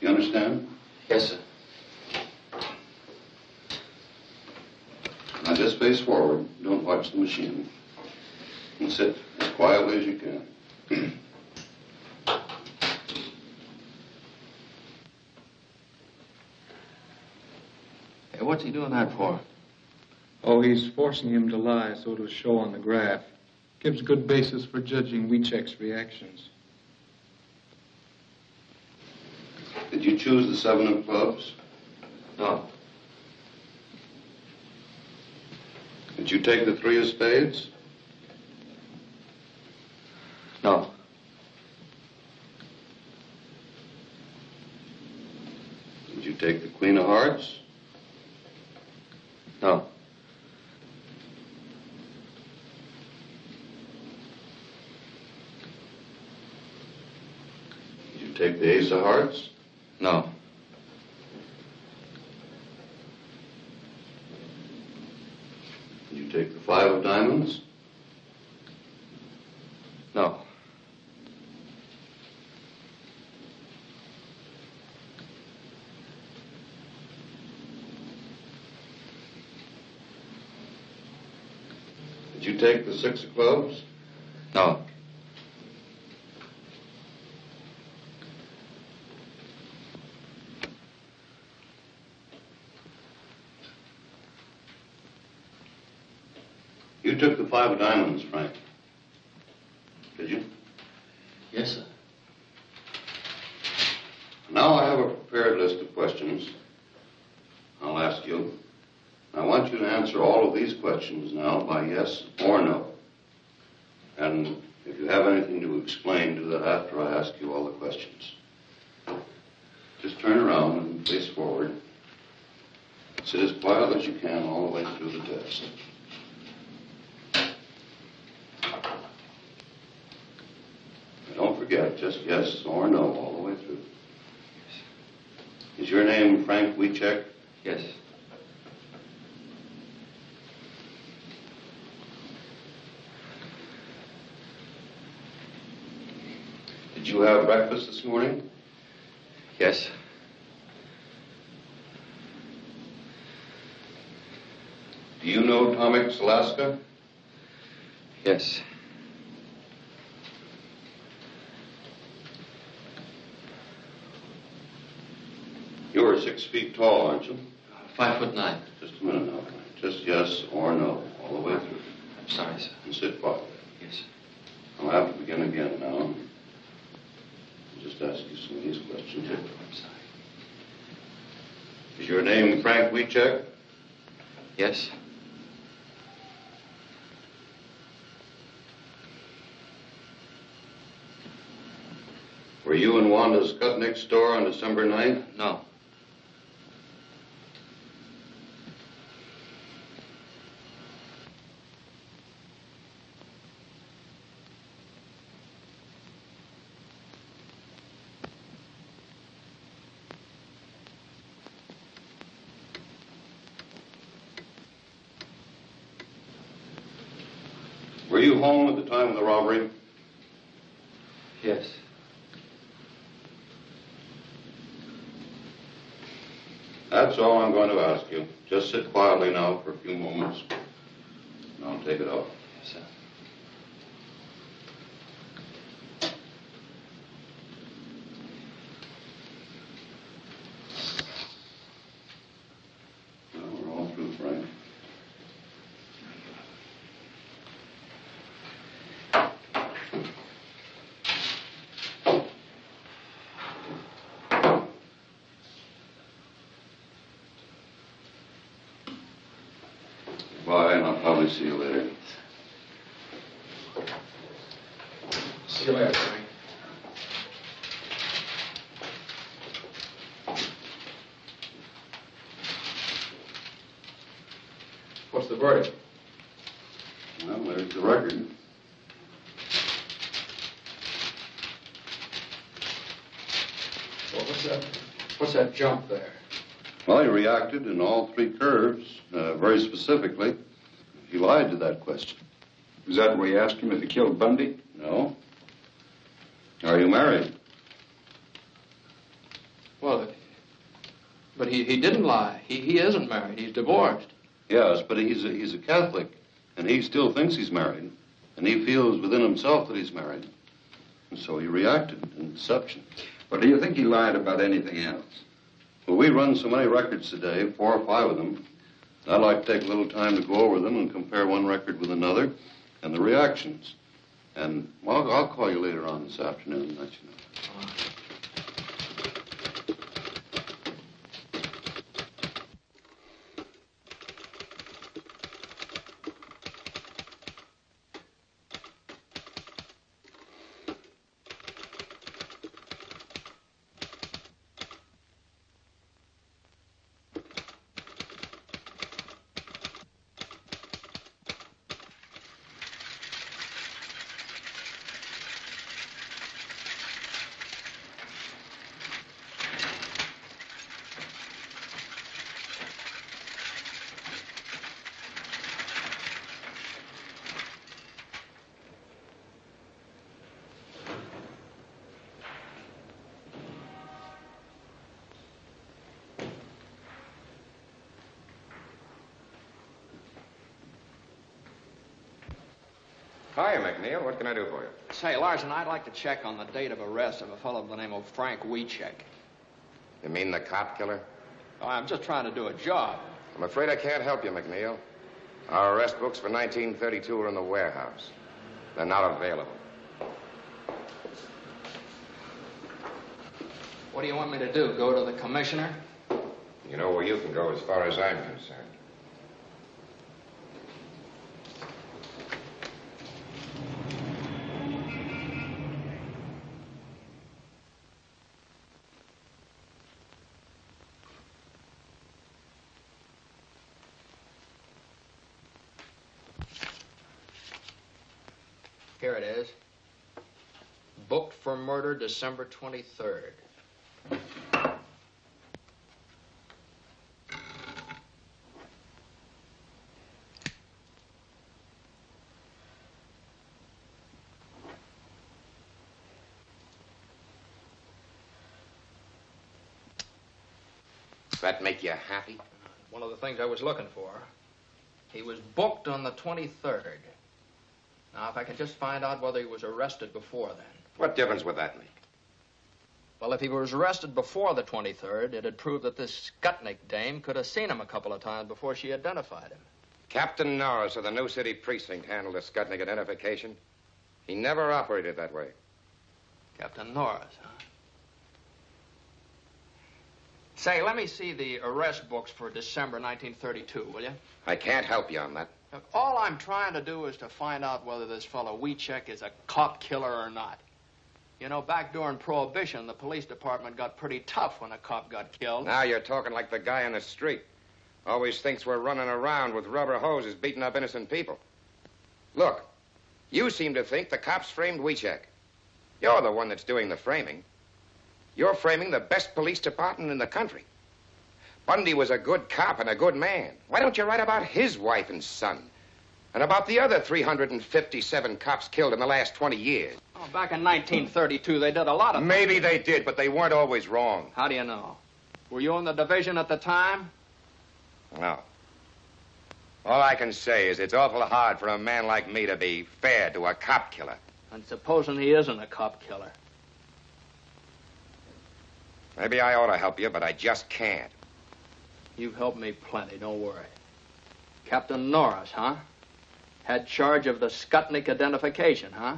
You understand? Yes, sir. Now just face forward. Don't watch the machine. And sit as quietly as you can. Hey, what's he doing that for? Oh, he's forcing him to lie so it'll show on the graph. Gives good basis for judging Weechek's reactions. Did you choose the 7 of clubs? No. Did you take the 3 of spades? No. Did you take the Queen of Hearts? No. Did you take the Ace of Hearts? No. Did you take the 5 of Diamonds? No. Did you take the 6 of Clubs? No. You took the 5 of Diamonds, Frank. Did you? Yes, sir. Now I have a prepared list of questions I'll ask you. I want you to answer all of these questions now by yes or no. And if you have anything to explain, do that after I ask you all the questions. Just turn around and face forward. Sit as quiet as you can all the way through the test. Don't forget, just yes or no all the way through. Is your name Frank Weechek? Yes. Did you have breakfast this morning? Yes. Do you know Tomix, Alaska? Yes. You're 6 feet tall, aren't you? 5'9". Just a minute now. Just yes or no, all the way through. I'm sorry, sir. And sit quiet. Yes. I'll have to begin again now. I'll just ask you some of these questions. No, I'm sorry. Is your name Frank Weechek? Yes. Were you in Wanda Skutnik's store on December 9th? No. Were you home at the time of the robbery? Yes. That's all I'm going to ask you. Just sit quietly now for a few moments, and I'll take it off. Yes, sir. Now we're all through, Frank. Bye, and I'll probably see you later. See you later, Frank. What's the verdict? Well, there's the record. Well, what's that jump there? Well, he reacted in all three curves, very specifically. He lied to that question. Is that where you asked him if he killed Bundy? No. Are you married? Well, but he didn't lie. He isn't married. He's divorced. Yes, but he's a Catholic, and he still thinks he's married, and he feels within himself that he's married. And so he reacted in deception. But do you think he lied about anything else? Well, we run so many records today, 4 or 5 of them. I'd like to take a little time to go over them and compare one record with another and the reactions. And, well, I'll call you later on this afternoon and let you know. Hi, McNeil. What can I do for you? Say, Larson, I'd like to check on the date of arrest of a fellow by the name of Frank Wiechek. You mean the cop killer? Oh, I'm just trying to do a job. I'm afraid I can't help you, McNeil. Our arrest books for 1932 are in the warehouse. They're not available. What do you want me to do, go to the commissioner? You know where you can go as far as I'm concerned. Here it is. Booked for murder December 23rd. Does that make you happy? One of the things I was looking for. He was booked on the 23rd. Now, if I can just find out whether he was arrested before then. What difference would that make? Well, if he was arrested before the 23rd, it'd prove that this Skutnik dame could have seen him a couple of times before she identified him. Captain Norris of the New City Precinct handled the Skutnik identification. He never operated that way. Captain Norris, huh? Say, let me see the arrest books for December 1932, will you? I can't help you on that. Look, all I'm trying to do is to find out whether this fellow Wiechek is a cop killer or not. You know, back during Prohibition, the police department got pretty tough when a cop got killed. Now you're talking like the guy in the street. Always thinks we're running around with rubber hoses beating up innocent people. Look, you seem to think the cops framed Wiechek. You're the one that's doing the framing. You're framing the best police department in the country. Bundy was a good cop and a good man. Why don't you write about his wife and son? And about the other 357 cops killed in the last 20 years? Oh, back in 1932, they did a lot of... Maybe they did, but they weren't always wrong. How do you know? Were you in the division at the time? No. All I can say is it's awful hard for a man like me to be fair to a cop killer. And supposing he isn't a cop killer? Maybe I ought to help you, but I just can't. You've helped me plenty, don't worry. Captain Norris, huh? Had charge of the Skutnik identification, huh?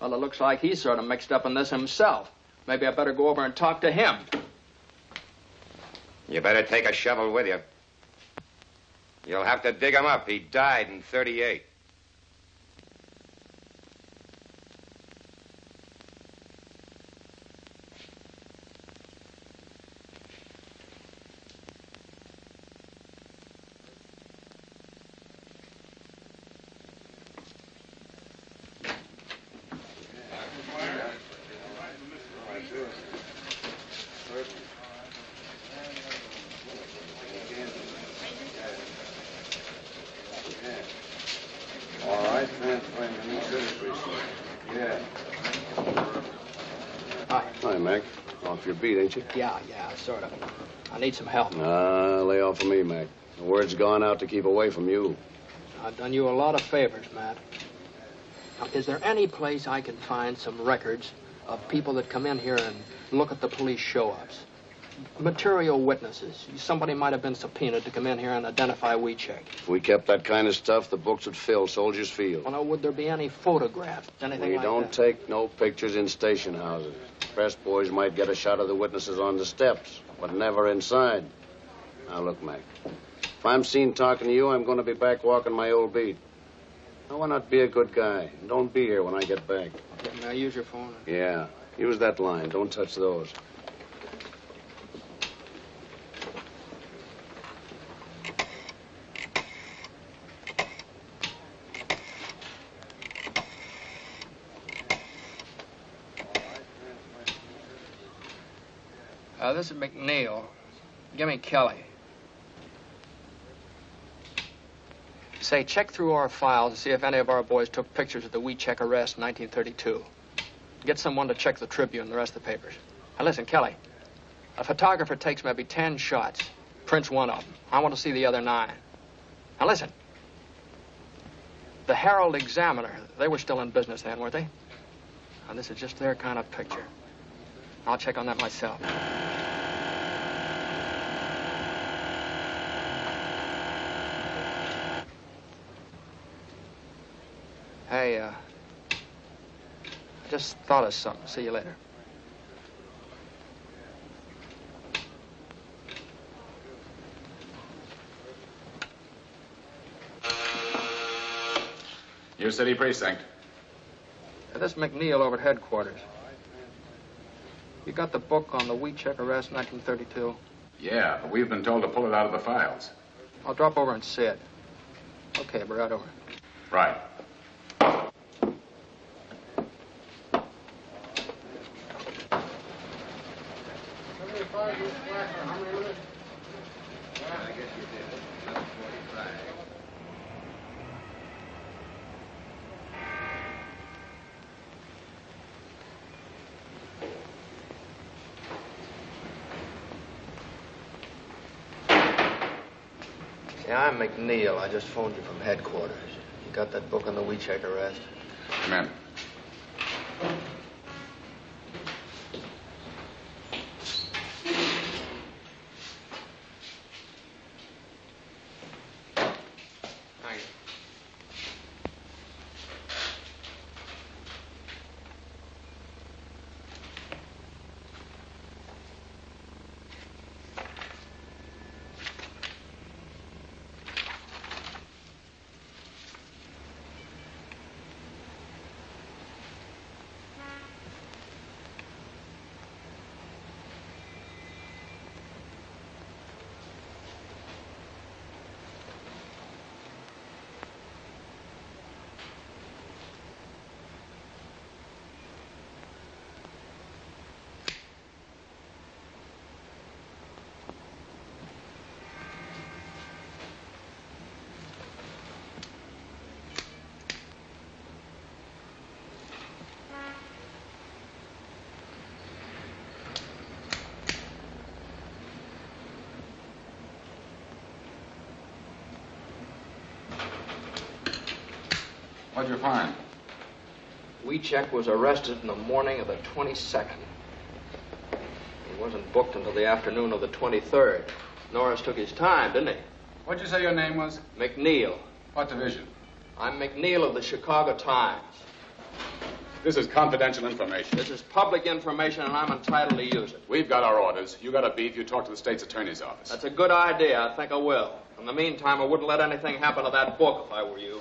Well, it looks like he's sort of mixed up in this himself. Maybe I better go over and talk to him. You better take a shovel with you. You'll have to dig him up. He died in 38. Hi, Mac. Off your beat, ain't you? Yeah, sort of. I need some help. Lay off of me, Mac. The word's gone out to keep away from you. I've done you a lot of favors, Matt. Now, is there any place I can find some records of people that come in here and look at the police show-ups? Material witnesses. Somebody might have been subpoenaed to come in here and identify Weechek. If we kept that kind of stuff, the books would fill Soldiers Field. Well, now, would there be any photographs? Anything We like don't that? take no pictures in station houses. Press boys might get a shot of the witnesses on the steps, but never inside. Now, look, Mac. If I'm seen talking to you, I'm going to be back walking my old beat. Now, why not be a good guy? And don't be here when I get back. May I use your phone? Yeah. Use that line. Don't touch those. This is McNeil. Give me Kelly. Say, check through our files to see if any of our boys took pictures of the Weechek arrest in 1932. Get someone to check the Tribune and the rest of the papers. Now, listen, Kelly. A photographer takes maybe 10 shots, prints one of them. I want to see the other 9. Now, listen. The Herald Examiner, they were still in business then, weren't they? Now, this is just their kind of picture. I'll check on that myself. Hey, I just thought of something. See you later. Your city precinct. This is McNeil over at headquarters. You got the book on the Weechek arrest in 1932? Yeah, but we've been told to pull it out of the files. I'll drop over and see it. Okay, we're right over. Right. Yeah, I'm McNeil. I just phoned you from headquarters. You got that book on the Weechek arrest? Come in. Thank you. What'd you find? Weechek was arrested in the morning of the 22nd. He wasn't booked until the afternoon of the 23rd. Norris took his time, didn't he? What'd you say your name was? McNeil. What division? I'm McNeil of the Chicago Times. This is confidential information. This is public information, and I'm entitled to use it. We've got our orders. You got a beef, you talk to the state's attorney's office. That's a good idea. I think I will. In the meantime, I wouldn't let anything happen to that book if I were you.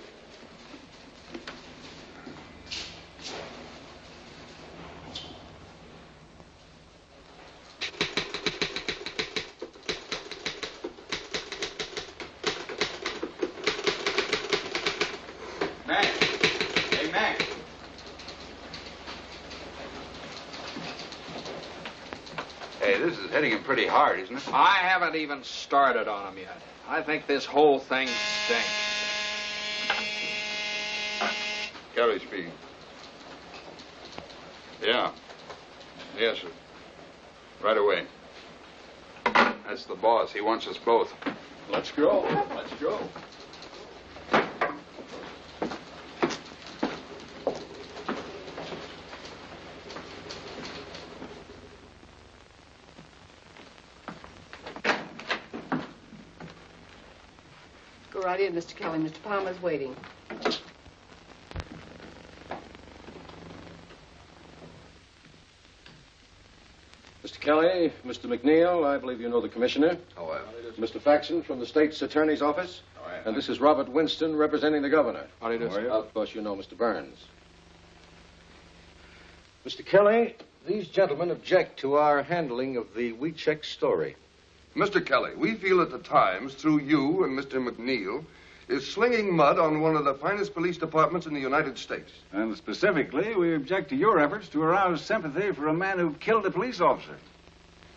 Mac! Hey, Mac! Hey, this is hitting him pretty hard, isn't it? I haven't even started on him yet. I think this whole thing stinks. Kelly speaking. Yeah. Yes, sir. Right away. That's the boss. He wants us both. Let's go. Let's go. Go right in, Mr. Kelly. Mr. Palmer's waiting. Mr. Kelly, Mr. McNeil, I believe you know the commissioner. Oh, well. Mr. Faxon from the state's attorney's office. And this is Robert Winston representing the governor. How do you do, sir? Of course, you know Mr. Burns. Mr. Kelly, these gentlemen object to our handling of the WeCheck story. Mr. Kelly, we feel that the Times, through you and Mr. McNeil, is slinging mud on one of the finest police departments in the United States. And specifically, we object to your efforts to arouse sympathy for a man who killed a police officer.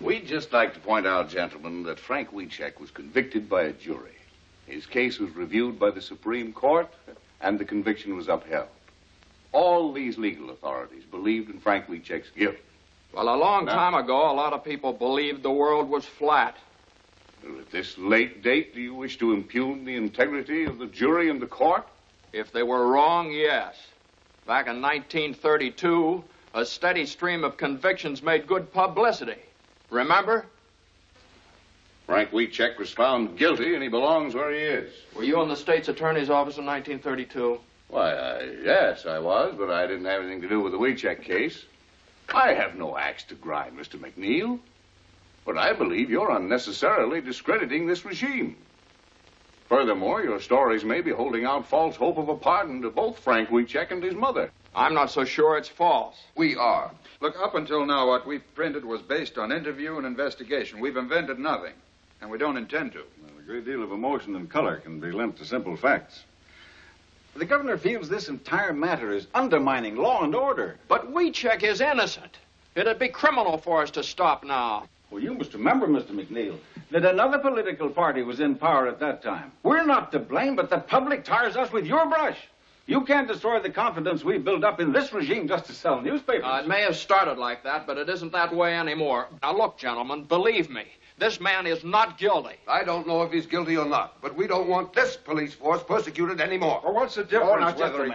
We'd just like to point out, gentlemen, that Frank Wiechek was convicted by a jury. His case was reviewed by the Supreme Court, and the conviction was upheld. All these legal authorities believed in Frank Wiechek's guilt. Well, a long time ago, a lot of people believed the world was flat. At this late date, do you wish to impugn the integrity of the jury and the court? If they were wrong, yes. Back in 1932, a steady stream of convictions made good publicity. Remember? Frank Wiechek was found guilty, and he belongs where he is. Were you in the state's attorney's office in 1932? Why, yes, I was, but I didn't have anything to do with the Wiechek case. I have no axe to grind, Mr. McNeil. But I believe you're unnecessarily discrediting this regime. Furthermore, your stories may be holding out false hope of a pardon to both Frank Wiechek and his mother. I'm not so sure it's false. We are. Look, up until now, what we've printed was based on interview and investigation. We've invented nothing, and we don't intend to. Well, a great deal of emotion and color can be lent to simple facts. The governor feels this entire matter is undermining law and order. But Wiechek is innocent. It'd be criminal for us to stop now. Well, you must remember, Mr. McNeil, that another political party was in power at that time. We're not to blame, but the public tires us with your brush. You can't destroy the confidence we built up in this regime just to sell newspapers. It may have started like that, but it isn't that way anymore. Now, look, gentlemen, believe me, this man is not guilty. I don't know if he's guilty or not, but we don't want this police force persecuted anymore. Well, what's the difference? Oh, now,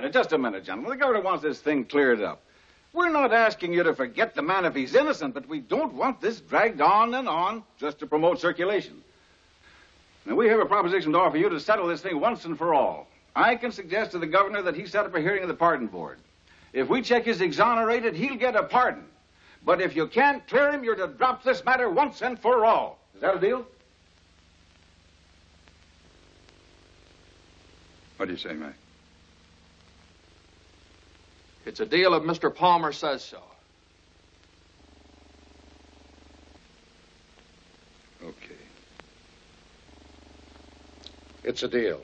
just a minute, gentlemen. The governor wants this thing cleared up. We're not asking you to forget the man if he's innocent, but we don't want this dragged on and on just to promote circulation. Now, we have a proposition to offer you to settle this thing once and for all. I can suggest to the governor that he set up a hearing of the pardon board. If Wiechek is exonerated, he'll get a pardon. But if you can't clear him, you're to drop this matter once and for all. Is that a deal? What do you say, Mac? It's a deal if Mr. Palmer says so. Okay. It's a deal.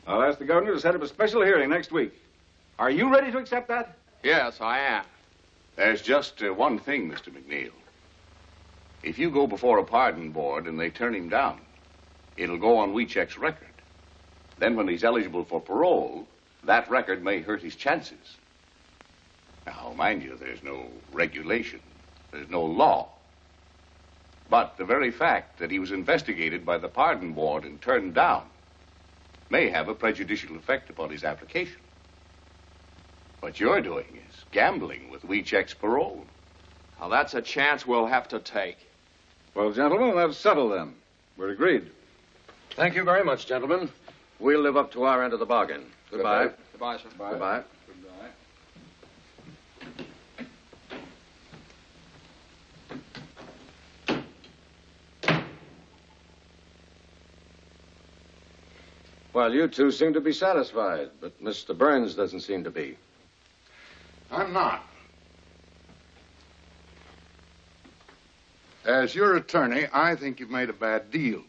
I'll ask the governor to set up a special hearing next week. Are you ready to accept that? Yes, I am. There's just one thing, Mr. McNeil. If you go before a pardon board and they turn him down, it'll go on Wiechek's record. Then when he's eligible for parole, that record may hurt his chances. Now, mind you, there's no regulation. There's no law. But the very fact that he was investigated by the pardon board and turned down may have a prejudicial effect upon his application. What you're doing is gambling with Wiechek's parole. Now, that's a chance we'll have to take. Well, gentlemen, that's settled then. We're agreed. Thank you very much, gentlemen. We'll live up to our end of the bargain. Goodbye. Goodbye, sir. Goodbye. Well, you two seem to be satisfied, but Mr. Burns doesn't seem to be. I'm not. As your attorney, I think you've made a bad deal.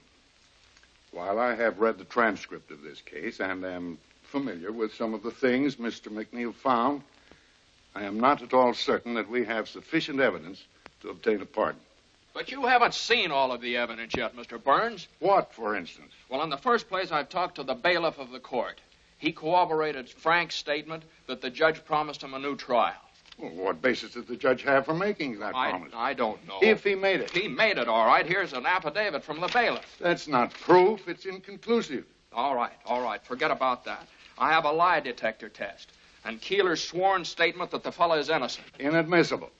While I have read the transcript of this case and am familiar with some of the things Mr. McNeil found, I am not at all certain that we have sufficient evidence to obtain a pardon. But you haven't seen all of the evidence yet, Mr. Burns. What, for instance? Well, in the first place, I've talked to the bailiff of the court. He corroborated Frank's statement that the judge promised him a new trial. Well, what basis did the judge have for making that promise? I don't know. If he made it. He made it, all right. Here's an affidavit from the bailiff. That's not proof. It's inconclusive. All right. Forget about that. I have a lie detector test. And Keeler's sworn statement that the fellow is innocent. Inadmissible.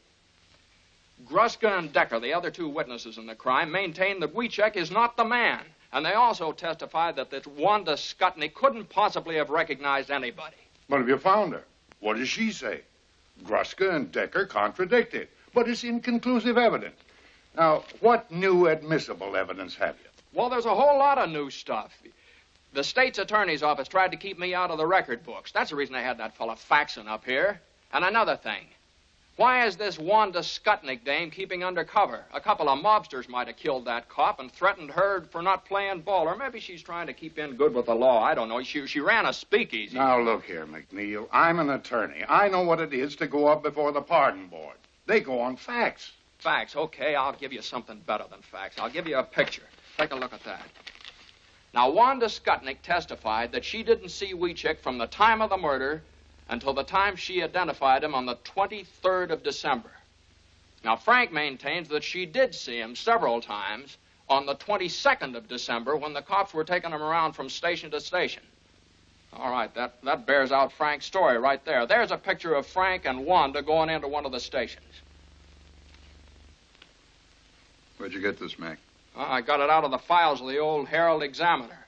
Gruska and Decker, the other two witnesses in the crime, maintain that Wiecek is not the man. And they also testified that this Wanda Skutney couldn't possibly have recognized anybody. But have you found her? What does she say? Gruska and Decker contradict it. But it's inconclusive evidence. Now, what new admissible evidence have you? Well, there's a whole lot of new stuff. The state's attorney's office tried to keep me out of the record books. That's the reason I had that fella faxing up here. And another thing. Why is this Wanda Skutnik dame keeping undercover? A couple of mobsters might have killed that cop and threatened her for not playing ball. Or maybe she's trying to keep in good with the law. I don't know. She ran a speakeasy. Now, look here, McNeil. I'm an attorney. I know what it is to go up before the pardon board. They go on facts. Facts? Okay, I'll give you something better than facts. I'll give you a picture. Take a look at that. Now, Wanda Skutnik testified that she didn't see Wiecek from the time of the murder until the time she identified him on the 23rd of December. Now, Frank maintains that she did see him several times on the 22nd of December when the cops were taking him around from station to station. All right, that bears out Frank's story right there. There's a picture of Frank and Wanda going into one of the stations. Where'd you get this, Mac? I got it out of the files of the old Herald Examiner.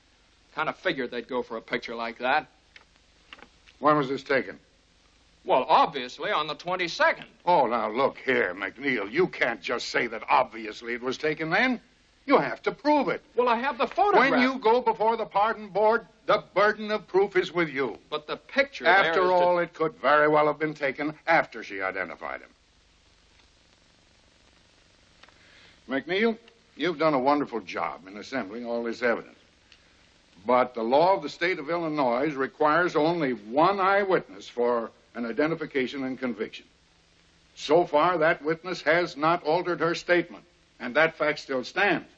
Kind of figured they'd go for a picture like that. When was this taken? Well, obviously on the 22nd. Oh, now look here, McNeil. You can't just say that obviously it was taken then. You have to prove it. Well, I have the photograph. When you go before the pardon board, the burden of proof is with you. But the picture After all, it could very well have been taken after she identified him. McNeil, you've done a wonderful job in assembling all this evidence. But the law of the state of Illinois requires only one eyewitness for an identification and conviction. So far, that witness has not altered her statement, and that fact still stands.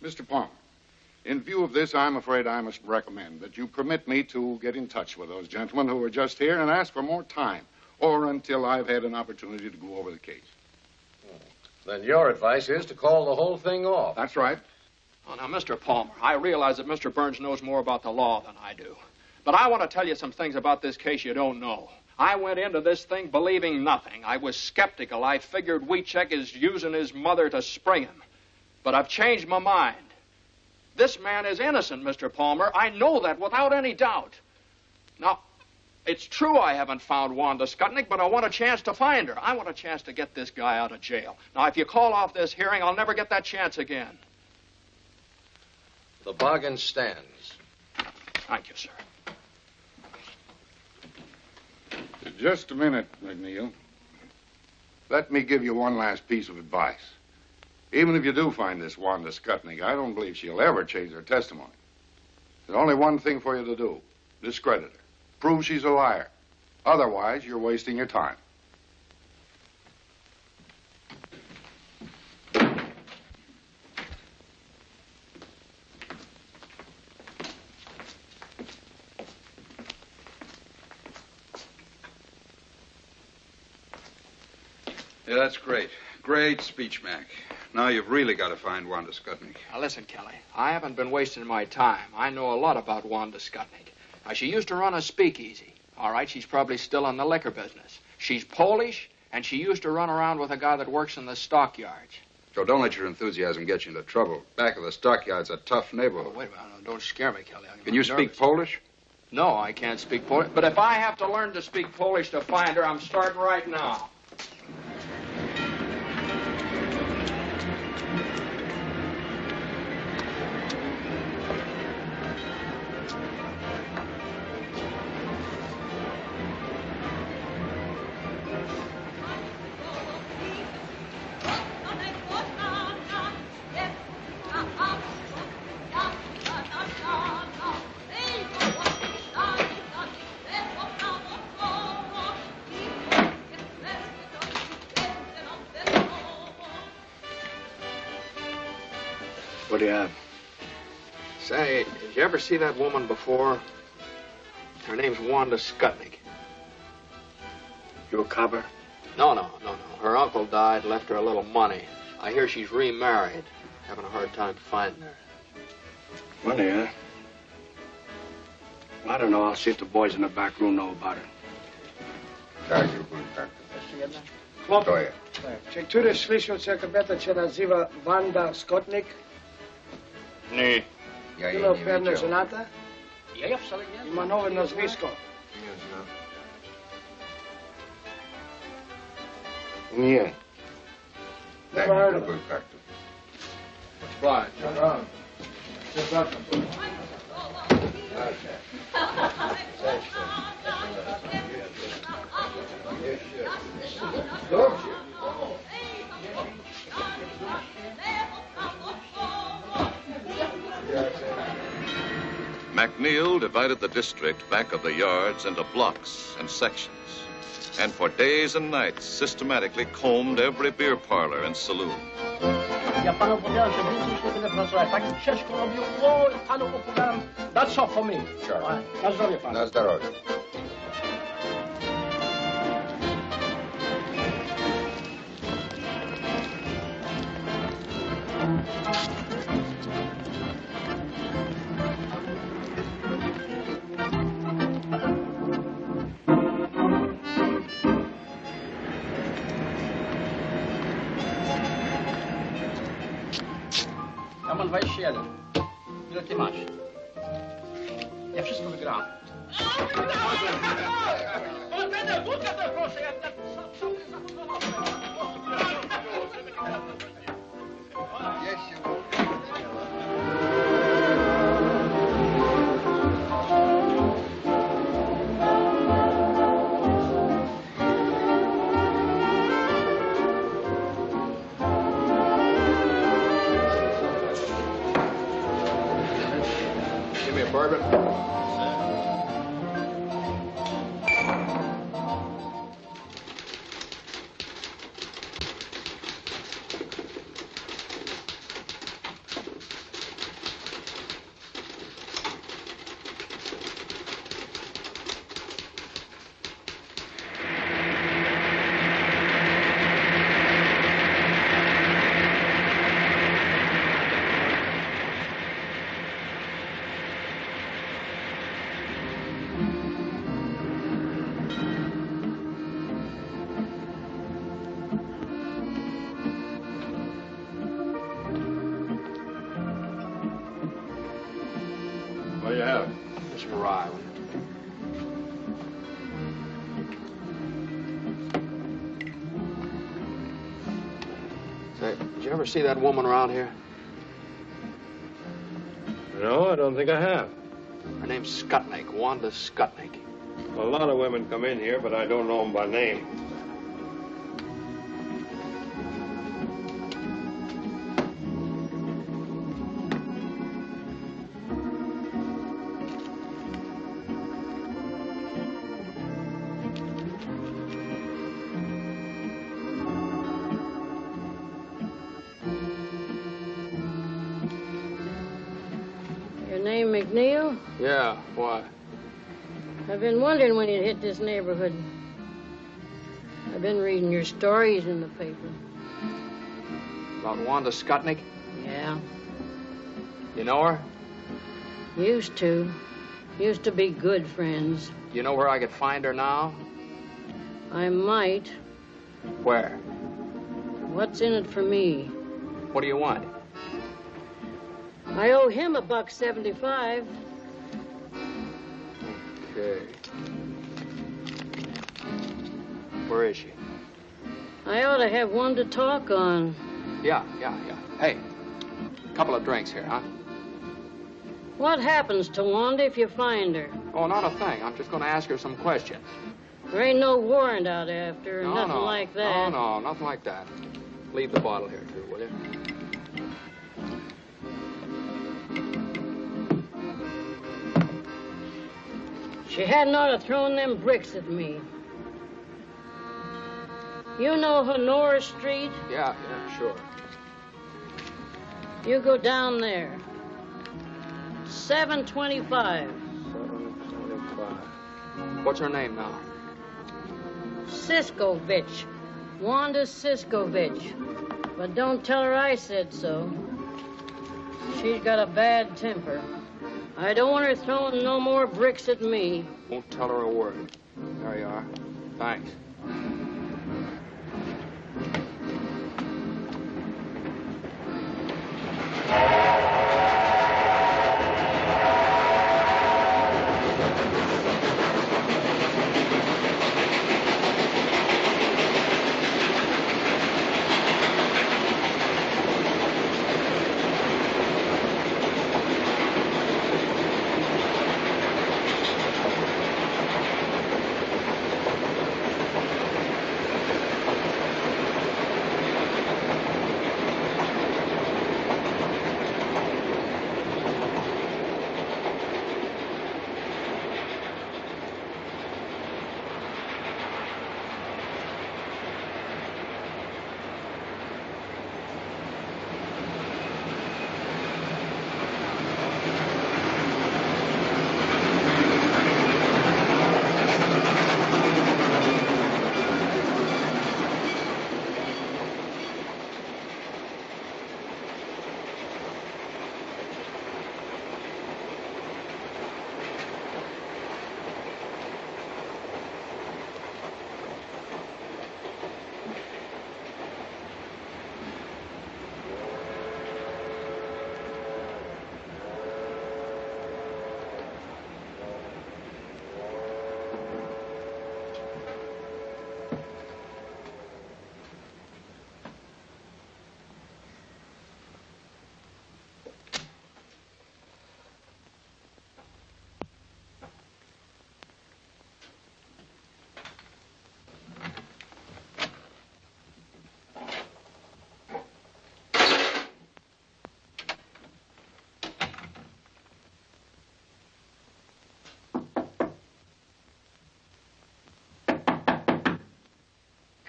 Mr. Palmer, in view of this, I'm afraid I must recommend that you permit me to get in touch with those gentlemen who were just here and ask for more time, or until I've had an opportunity to go over the case. Then your advice is to call the whole thing off. That's right. Oh, now, Mr. Palmer, I realize that Mr. Burns knows more about the law than I do. But I want to tell you some things about this case you don't know. I went into this thing believing nothing. I was skeptical. I figured Wiecek is using his mother to spring him. But I've changed my mind. This man is innocent, Mr. Palmer. I know that without any doubt. Now, it's true I haven't found Wanda Skutnik, but I want a chance to find her. I want a chance to get this guy out of jail. Now, if you call off this hearing, I'll never get that chance again. The bargain stands. Thank you, sir. Just a minute, McNeil. Let me give you one last piece of advice. Even if you do find this Wanda Skutnik, I don't believe she'll ever change her testimony. There's only one thing for you to do. Discredit her. Prove she's a liar. Otherwise, you're wasting your time. Yeah, that's great. Great speech, Mac. Now you've really got to find Wanda Skutnik. Now, listen, Kelly. I haven't been wasting my time. I know a lot about Wanda Skutnik. Now, she used to run a speakeasy. All right, she's probably still in the liquor business. She's Polish, and she used to run around with a guy that works in the stockyards. So don't let your enthusiasm get you into trouble. Back of the stockyard's a tough neighborhood. Oh, wait a minute. Don't scare me, Kelly. Can you speak Polish? No, I can't speak Polish. But if I have to learn to speak Polish to find her, I'm starting right now. What do you have? Say, did you ever see that woman before? Her name's Wanda Skutnik. You a copper? No. Her uncle died, left her a little money. I hear she's remarried. Having a hard time finding her. Money, huh? I don't know. I'll see if the boys in the back room know about it. Go ahead. Czy któryś słyszał, że kobieta się nazywa Wanda Skutnik? Nie. Było pewnie żonata? Ja wcale nie. I ma nowe nazwisko. Nie. Never heard of it. Right. MacNeil divided the district back of the yards into blocks and sections, and for days and nights systematically combed every beer parlor and saloon. Ja panu powiedziałem, że więcej już nie będę pracować. Tak ciężko robił. O, panu opowiadam. That's all for me. Sure. Na zdrowie panu. Na zdrowie. Ja mam 21. Ile ty masz? Ja wszystko wygrałem. Give me a bourbon. What do you have? Just arrived. Say, did you ever see that woman around here? No, I don't think I have. Her name's Skutnik, Wanda Skutnik. A lot of women come in here, but I don't know them by name. Your name McNeil? Yeah, why? I've been wondering when you'd hit this neighborhood. I've been reading your stories in the paper. About Wanda Skutnik? Yeah. You know her? Used to. Used to be good friends. You know where I could find her now? I might. Where? What's in it for me? What do you want? I owe him $1.75. Okay. Where is she? I ought to have one to talk on. Yeah. Hey, couple of drinks here, huh? What happens to Wanda if you find her? Oh, not a thing. I'm just going to ask her some questions. There ain't no warrant out after her, nothing like that. No, nothing like that. Leave the bottle here, too, will you? She hadn't ought to thrown them bricks at me. You know Honora Street? Yeah, sure. You go down there. 725. 725. What's her name now? Siskovich. Wanda Siskovich. But don't tell her I said so. She's got a bad temper. I don't want her throwing no more bricks at me. Won't tell her a word. There you are. Thanks.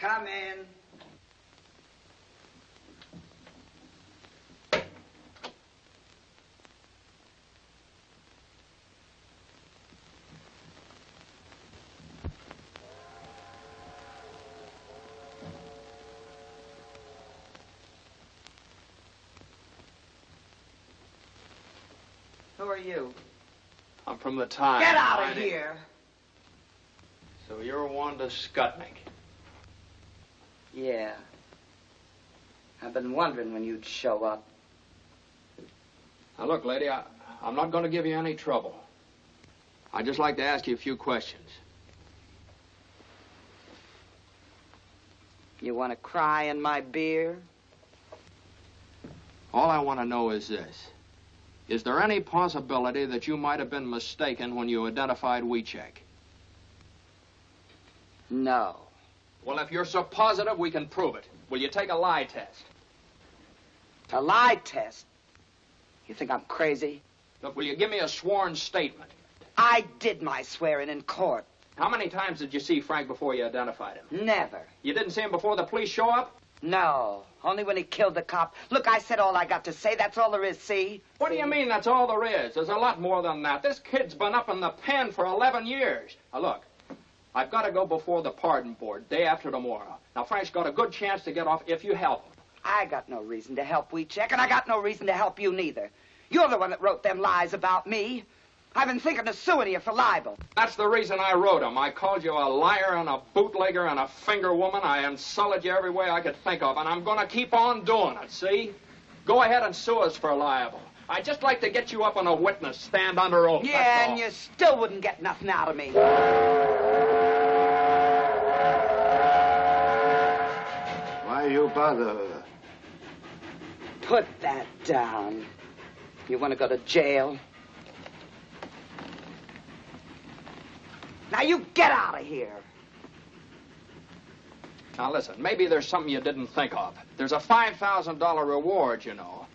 Come in. Who are you? I'm from the Times. Get out of here! So you're Wanda Skutnik. Yeah. I've been wondering when you'd show up. Now, look, lady, I'm not going to give you any trouble. I'd just like to ask you a few questions. You want to cry in my beer? All I want to know is this. Is there any possibility that you might have been mistaken when you identified Wiechek? No. Well, if you're so positive, we can prove it. Will you take a lie test? A lie test? You think I'm crazy? Look, will you give me a sworn statement? I did my swearing in court. How many times did you see Frank before you identified him? Never. You didn't see him before the police show up? No. Only when he killed the cop. Look, I said all I got to say. That's all there is, see? What do you mean that's all there is? There's a lot more than that. This kid's been up in the pen for 11 years. Now, look. I've got to go before the pardon board day after tomorrow. Now, Frank's got a good chance to get off if you help him. I got no reason to help Wiechek, and I got no reason to help you neither. You're the one that wrote them lies about me. I've been thinking of suing you for libel. That's the reason I wrote them. I called you a liar and a bootlegger and a finger woman. I insulted you every way I could think of, and I'm going to keep on doing it, see? Go ahead and sue us for libel. I'd just like to get you up on a witness stand under oath. Yeah, and you still wouldn't get nothing out of me. Why you bother? Put that down. You want to go to jail? Now you get out of here. Now listen, maybe there's something you didn't think of. There's a $5,000 reward, you know.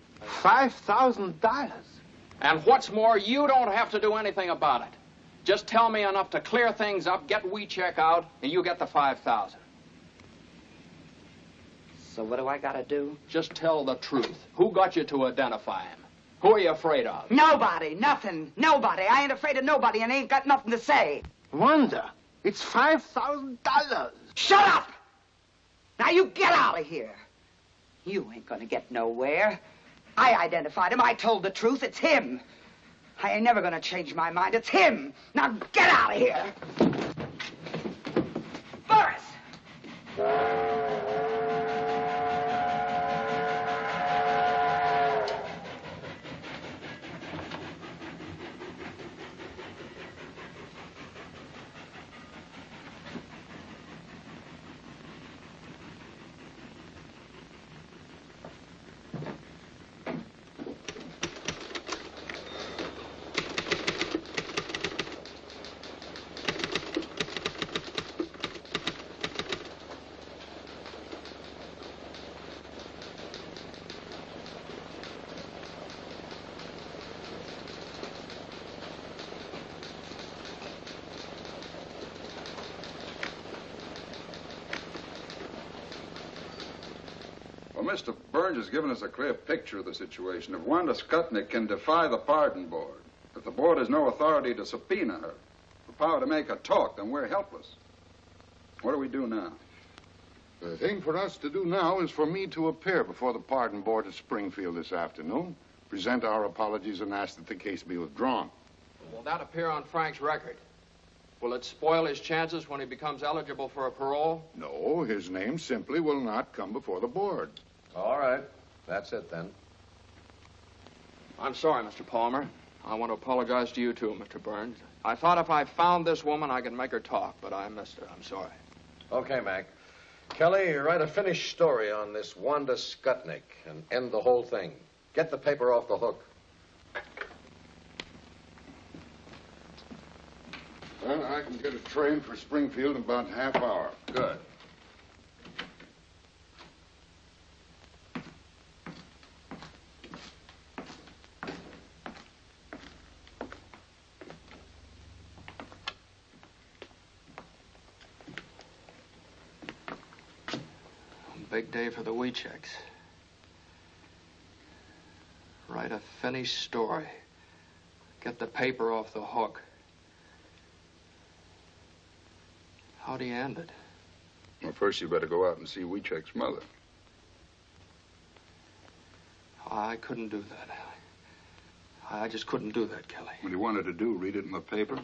$5,000? And what's more, you don't have to do anything about it. Just tell me enough to clear things up, get Wiechek out, and you get the $5,000. So what do I gotta do? Just tell the truth. Who got you to identify him? Who are you afraid of? Nobody, nothing, nobody. I ain't afraid of nobody and ain't got nothing to say. Wanda, it's $5,000. Shut up! Now you get out of here. You ain't gonna get nowhere. I identified him. I told the truth. It's him. I ain't never gonna change my mind. It's him. Now get out of here. Boris! Well, Mr. Burns has given us a clear picture of the situation. If Wanda Skutnik can defy the pardon board, if the board has no authority to subpoena her, the power to make her talk, then we're helpless. What do we do now? The thing for us to do now is for me to appear before the pardon board at Springfield this afternoon, present our apologies, and ask that the case be withdrawn. Will that appear on Frank's record? Will it spoil his chances when he becomes eligible for a parole? No, his name simply will not come before the board. All right. That's it, then. I'm sorry, Mr. Palmer. I want to apologize to you, too, Mr. Burns. I thought if I found this woman, I could make her talk, but I missed her. I'm sorry. Okay, Mac. Kelly, write a finished story on this Wanda Skutnik and end the whole thing. Get the paper off the hook. Well, I can get a train for Springfield in about half hour. Good. Big day for the Weechecks. Write a finished story. Get the paper off the hook. How do you end it? Well, first you better go out and see Weechek's mother. I couldn't do that. I just couldn't do that, Kelly. What do you want her to do? Read it in the paper?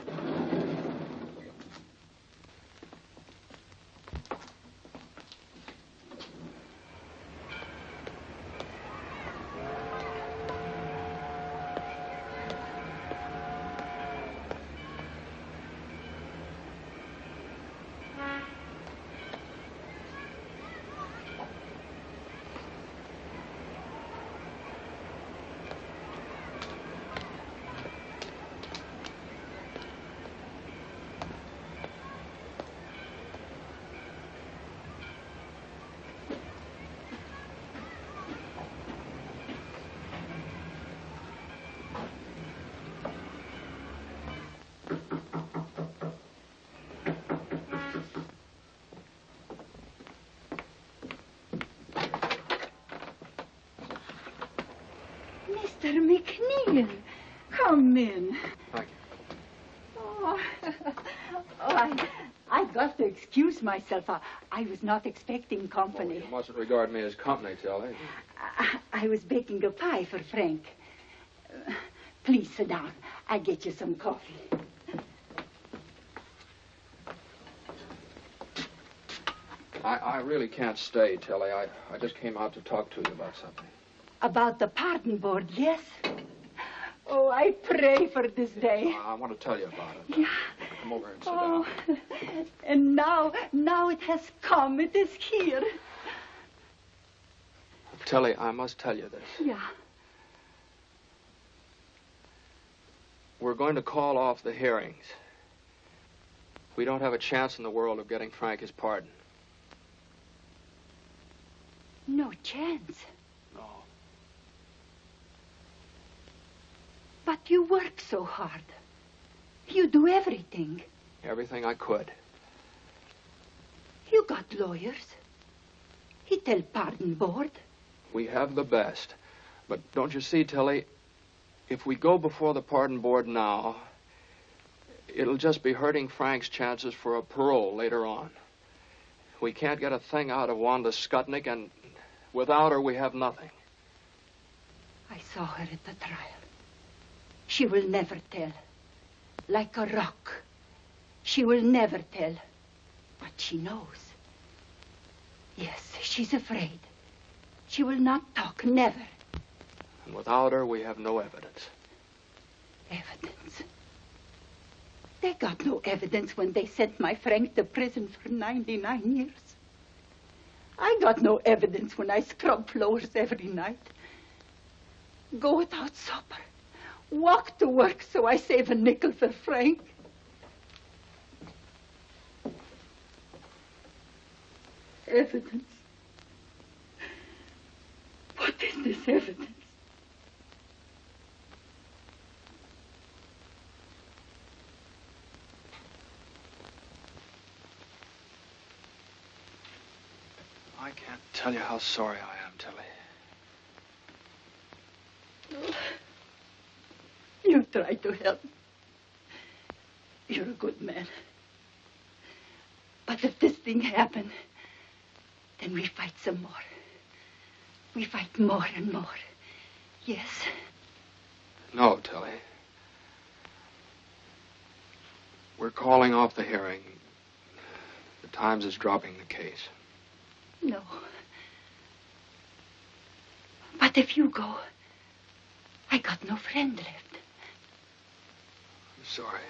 Mr. McNeil, come in. Thank you. I got to excuse myself. I was not expecting company. You mustn't regard me as company, Kelly. I was baking a pie for Frank. Please sit down. I'll get you some coffee. I really can't stay, Tilly. I just came out to talk to you about something. About the pardon board, yes? Oh, I pray for this day. I want to tell you about it. Yeah. Come over and sit down. And now it has come. It is here. Tilly, I must tell you this. Yeah. We're going to call off the hearings. We don't have a chance in the world of getting Frank his pardon. No chance. No. But you work so hard. You do everything. Everything I could. You got lawyers. It tell pardon board. We have the best. But don't you see, Tilly, if we go before the pardon board now, it'll just be hurting Frank's chances for a parole later on. We can't get a thing out of Wanda Skutnik, and without her, we have nothing. I saw her at the trial. She will never tell. Like a rock. She will never tell. But she knows. Yes, she's afraid. She will not talk, never. And without her, we have no evidence. Evidence? They got no evidence when they sent my Frank to prison for 99 years. I got no evidence when I scrub floors every night. Go without supper. Walk to work so I save a nickel for Frank. Evidence. What is this evidence? I can't tell you how sorry I am, Tilly. You try to help. You're a good man. But if this thing happened, then we fight some more. We fight more and more. Yes? No, Tilly. We're calling off the hearing. The Times is dropping the case. No. But if you go, I got no friend left. I'm sorry.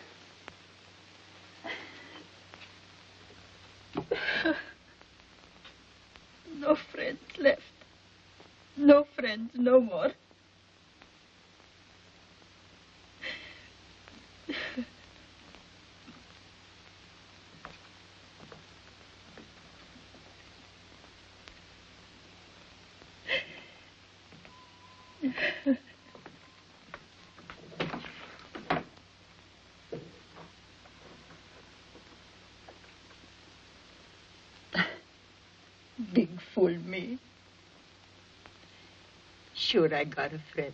No friends left. No friends no more. Big fool me. Sure, I got a friend.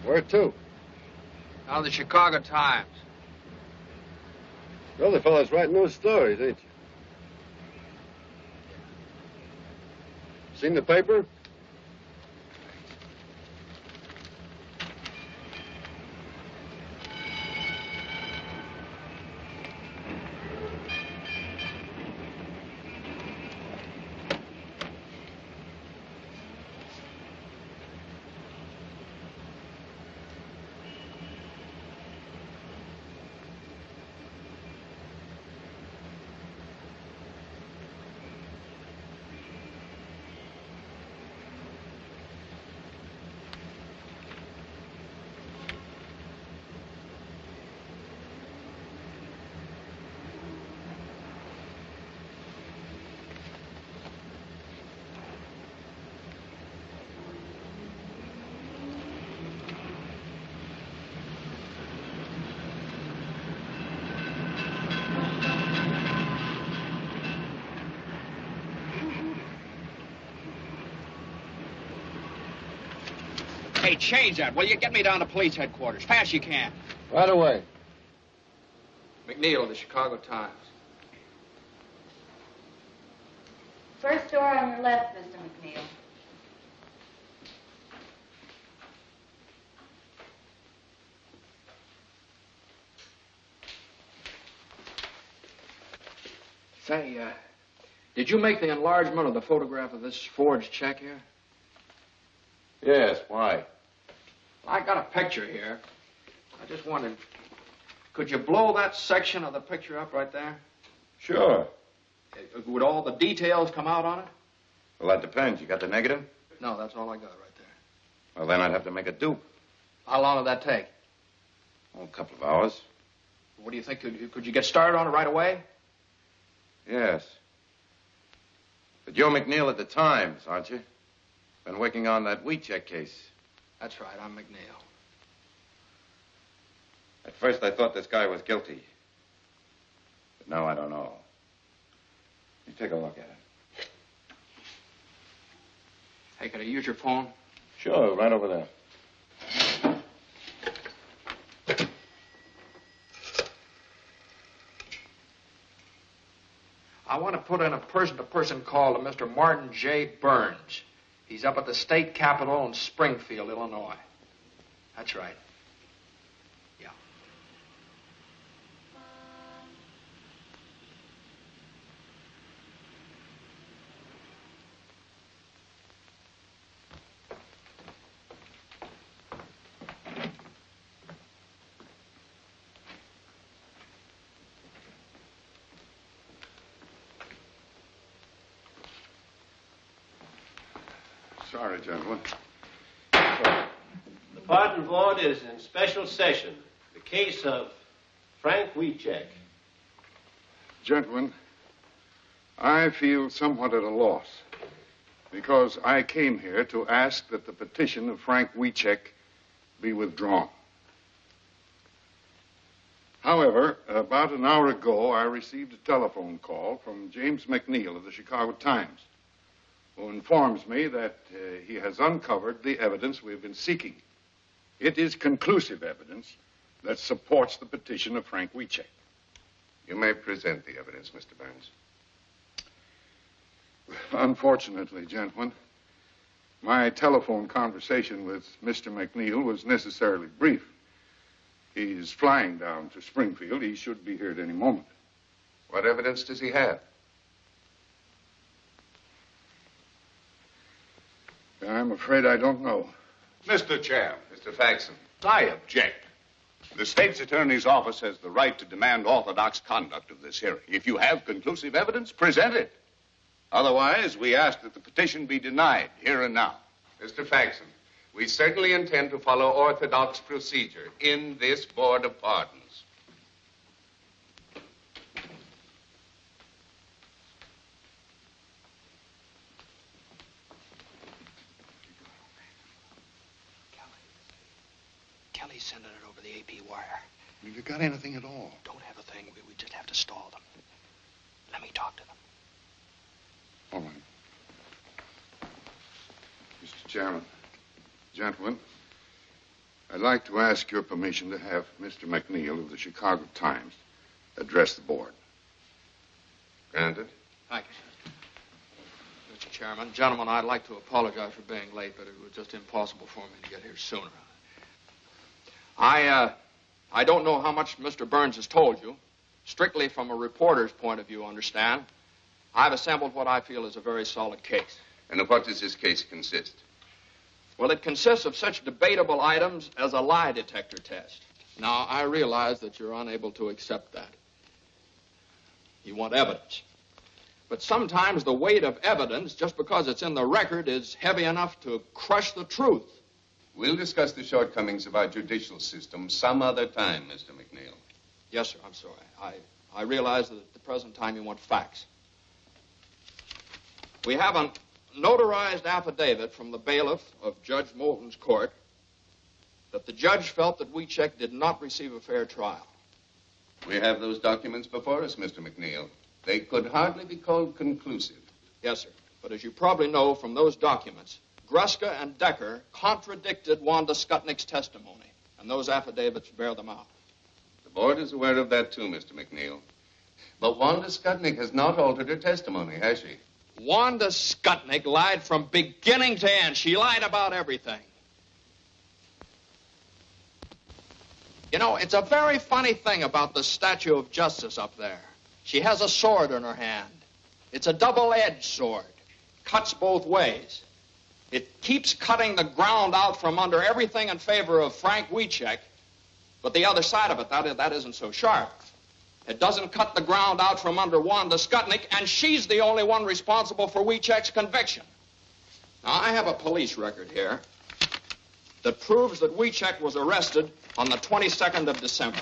Where to? Out of the Chicago Times. Well, the fellow's writing those stories, ain't you? Seen the paper? Hey, change that, will you? Get me down to police headquarters. Fast you can. Right away. McNeil of the Chicago Times. First door on your left, Mr. McNeil. Say, did you make the enlargement of the photograph of this forged check here? Yes, why? I got a picture here. I just wondered, could you blow that section of the picture up right there? Sure. Would all the details come out on it? Well, that depends. You got the negative? No, that's all I got right there. Well, then I'd have to make a dupe. How long would that take? Oh, a couple of hours. What do you think? Could you get started on it right away? Yes. But you're McNeil at the Times, aren't you? Been working on that wheat check case. That's right, I'm McNeil. At first I thought this guy was guilty. But now I don't know. You take a look at it. Hey, could I use your phone? Sure, right over there. I want to put in a person-to-person call to Mr. Martin J. Burns. He's up at the state capitol in Springfield, Illinois. That's right. Yeah. Sorry, gentlemen. The pardon board is in special session. The case of Frank Wieczek. Gentlemen, I feel somewhat at a loss because I came here to ask that the petition of Frank Wieczek be withdrawn. However, about an hour ago, I received a telephone call from James McNeil of the Chicago Times, who informs me that he has uncovered the evidence we've been seeking. It is conclusive evidence that supports the petition of Frank Wieczek. You may present the evidence, Mr. Burns. Unfortunately, gentlemen, my telephone conversation with Mr. McNeil was necessarily brief. He's flying down to Springfield. He should be here at any moment. What evidence does he have? I'm afraid I don't know. Mr. Chair. Mr. Faxon. I object. The state's attorney's office has the right to demand orthodox conduct of this hearing. If you have conclusive evidence, present it. Otherwise, we ask that the petition be denied here and now. Mr. Faxon, we certainly intend to follow orthodox procedure in this Board of Pardons. Kelly's sending it over the AP wire. Have you got anything at all? Don't have a thing. We just have to stall them. Let me talk to them. All right. Mr. Chairman, gentlemen, I'd like to ask your permission to have Mr. McNeil of the Chicago Times address the board. Granted. Thank you, Mr. Chairman. Gentlemen, I'd like to apologize for being late, but it was just impossible for me to get here sooner. I don't know how much Mr. Burns has told you. Strictly from a reporter's point of view, understand. I've assembled what I feel is a very solid case. And of what does this case consist? Well, it consists of such debatable items as a lie detector test. Now, I realize that you're unable to accept that. You want evidence. But sometimes the weight of evidence, just because it's in the record, is heavy enough to crush the truth. We'll discuss the shortcomings of our judicial system some other time, Mr. McNeil. Yes, sir, I'm sorry. I realize that at the present time you want facts. We have a notarized affidavit from the bailiff of Judge Moulton's court that the judge felt that Wieczek did not receive a fair trial. We have those documents before us, Mr. McNeil. They could hardly be called conclusive. Yes, sir. But as you probably know from those documents, Gruska and Decker contradicted Wanda Skutnik's testimony, and those affidavits bear them out. The board is aware of that, too, Mr. McNeil. But Wanda Skutnik has not altered her testimony, has she? Wanda Skutnik lied from beginning to end. She lied about everything. You know, it's a very funny thing about the statue of justice up there. She has a sword in her hand. It's a double-edged sword. Cuts both ways. It keeps cutting the ground out from under everything in favor of Frank Wieczek, But the other side of it, that isn't so sharp. It doesn't cut the ground out from under Wanda Skutnik, and she's the only one responsible for Wiechek's conviction. Now, I have a police record here that proves that Wiechek was arrested on the 22nd of December.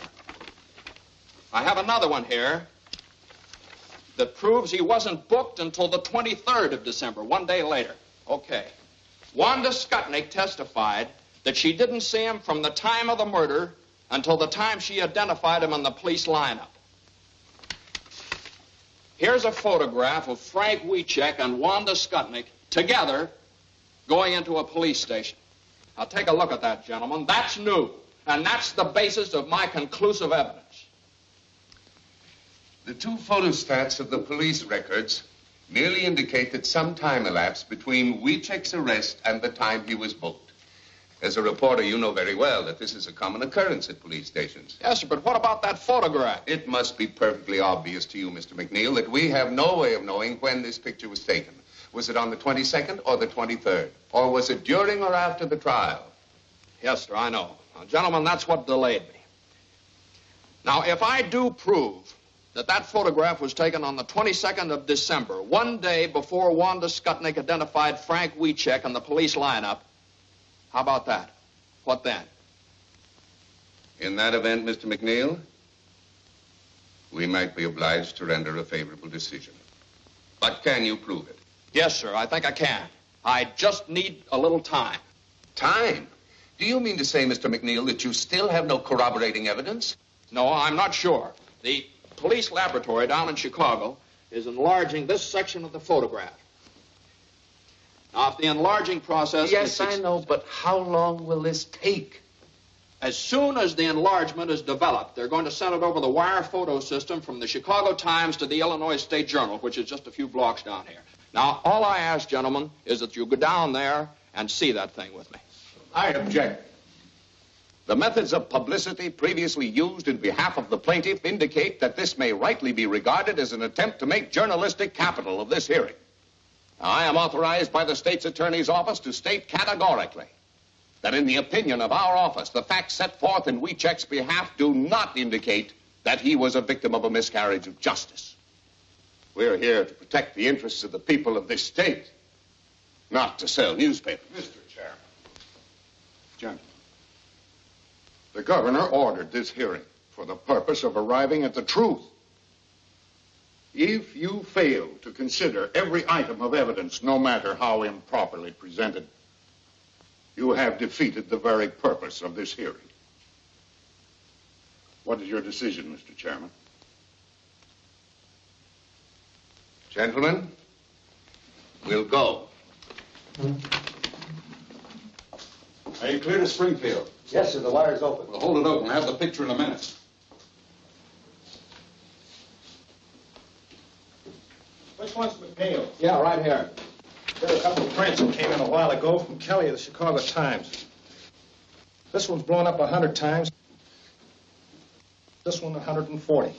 I have another one here that proves he wasn't booked until the 23rd of December, 1 day later. Okay. Wanda Skutnik testified that she didn't see him from the time of the murder until the time she identified him in the police lineup. Here's a photograph of Frank Wiechek and Wanda Skutnik together going into a police station. Now, take a look at that, gentlemen. That's new, and that's the basis of my conclusive evidence. The two photostats of the police records merely indicate that some time elapsed between Wiechek's arrest and the time he was booked. As a reporter, you know very well that this is a common occurrence at police stations. Yes, sir, but what about that photograph? It must be perfectly obvious to you, Mr. McNeil, that we have no way of knowing when this picture was taken. Was it on the 22nd or the 23rd? Or was it during or after the trial? Yes, sir, I know. Now, gentlemen, that's what delayed me. Now, if I do prove that that photograph was taken on the 22nd of December, 1 day before Wanda Skutnik identified Frank Wiechek in the police lineup, how about that? What then? In that event, Mr. McNeil, we might be obliged to render a favorable decision. But can you prove it? Yes, sir, I think I can. I just need a little time. Time? Do you mean to say, Mr. McNeil, that you still have no corroborating evidence? No, I'm not sure. The police laboratory down in Chicago is enlarging this section of the photograph. Now, if the enlarging process... Yes, I know, but how long will this take? As soon as the enlargement is developed, they're going to send it over the wire photo system from the Chicago Times to the Illinois State Journal, which is just a few blocks down here. Now, all I ask, gentlemen, is that you go down there and see that thing with me. I object. The methods of publicity previously used in behalf of the plaintiff indicate that this may rightly be regarded as an attempt to make journalistic capital of this hearing. Now, I am authorized by the state's attorney's office to state categorically that in the opinion of our office, the facts set forth in Wiechek's behalf do not indicate that he was a victim of a miscarriage of justice. We're here to protect the interests of the people of this state, not to sell newspapers. Mr. Chairman. Gentlemen, the governor ordered this hearing for the purpose of arriving at the truth. If you fail to consider every item of evidence, no matter how improperly presented, you have defeated the very purpose of this hearing. What is your decision, Mr. Chairman? Gentlemen, we'll go. Are you clear to Springfield? Yes, sir. The wire's open. Well, hold it open. I'll have the picture in a minute. Which one's McNeil? Yeah, right here. There are a couple of prints that came in a while ago from Kelly of the Chicago Times. This one's blown up 100 times. This one 140.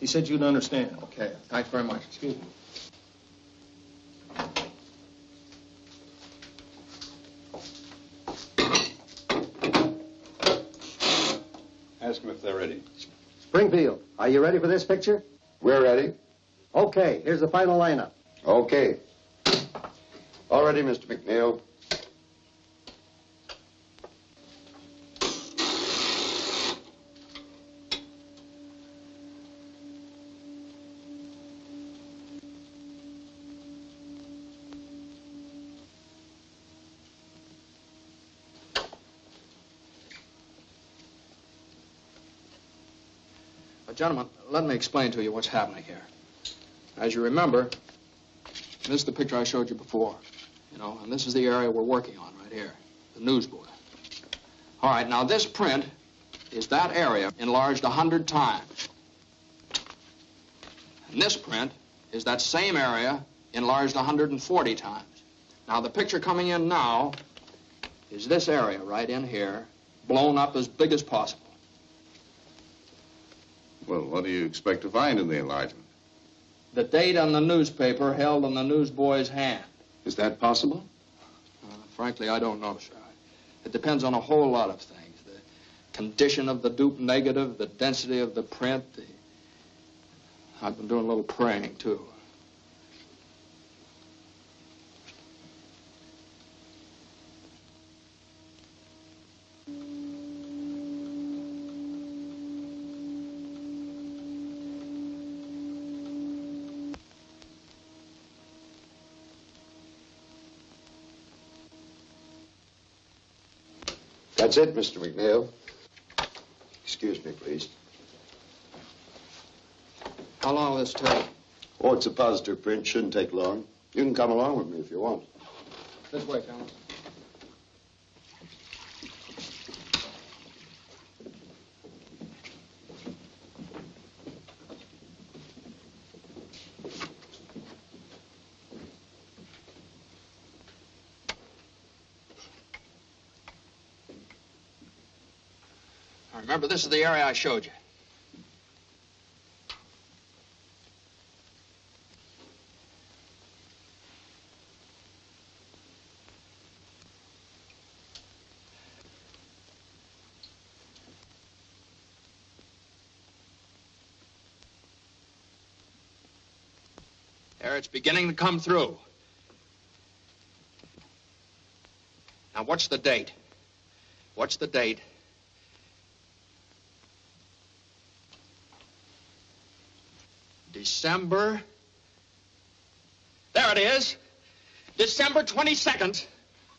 He said you'd understand. Okay, thanks very much. Excuse me. Ask them if they're ready. Springfield, are you ready for this picture? We're ready. Okay, here's the final lineup. Okay. All ready, Mr. McNeil. Gentlemen, let me explain to you what's happening here. As you remember, this is the picture I showed you before, and this is the area we're working on right here, the newsboard. All right, now this print is that area enlarged 100 times. And this print is that same area enlarged 140 times. Now, the picture coming in now is this area right in here, blown up as big as possible. Well, what do you expect to find in the enlargement? The date on the newspaper held in the newsboy's hand. Is that possible? Frankly, I don't know, sir. It depends on a whole lot of things. condition of the dupe negative, the density of the print. I've been doing a little praying, too. That's it, Mr. McNeil. Excuse me, please. How long will this take? Oh, it's a positive print. Shouldn't take long. You can come along with me if you want. This way, Colonel. Remember, this is the area I showed you. There, it's beginning to come through. Now, what's the date? What's the date? December. There it is. December 22nd.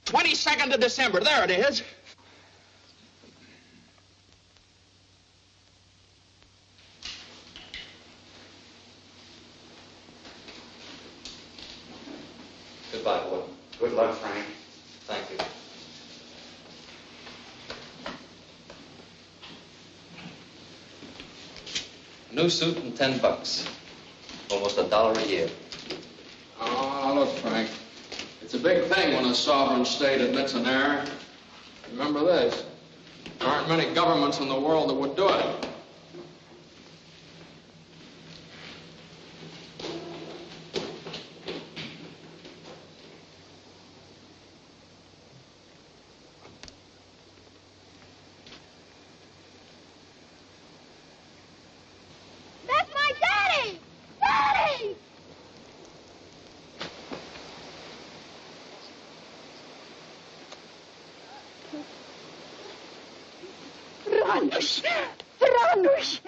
22nd of December. There it is. Goodbye, boy. Good luck, Frank. Thank you. New suit and $10. Almost $1 a year. Oh, look, Frank. It's a big thing when a sovereign state admits an error. Remember this. There aren't many governments in the world that would do it. That's my daddy! Daddy! Franuś! Franuś!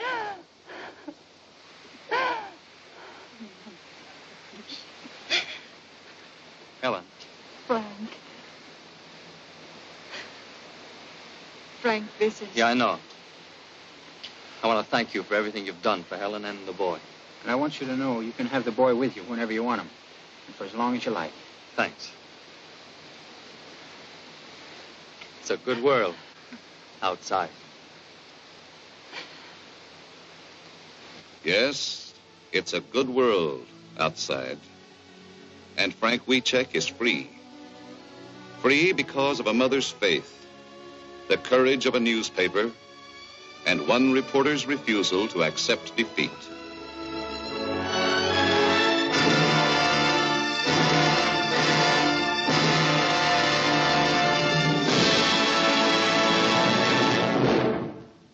Helen. Frank. Frank, this is... Yeah, I know. I want to thank you for everything you've done for Helen and the boy. And I want you to know you can have the boy with you whenever you want him, and for as long as you like. Thanks. It's a good world outside. Yes, it's a good world outside. And Frank Wieczek is free. Free because of a mother's faith, the courage of a newspaper, and one reporter's refusal to accept defeat.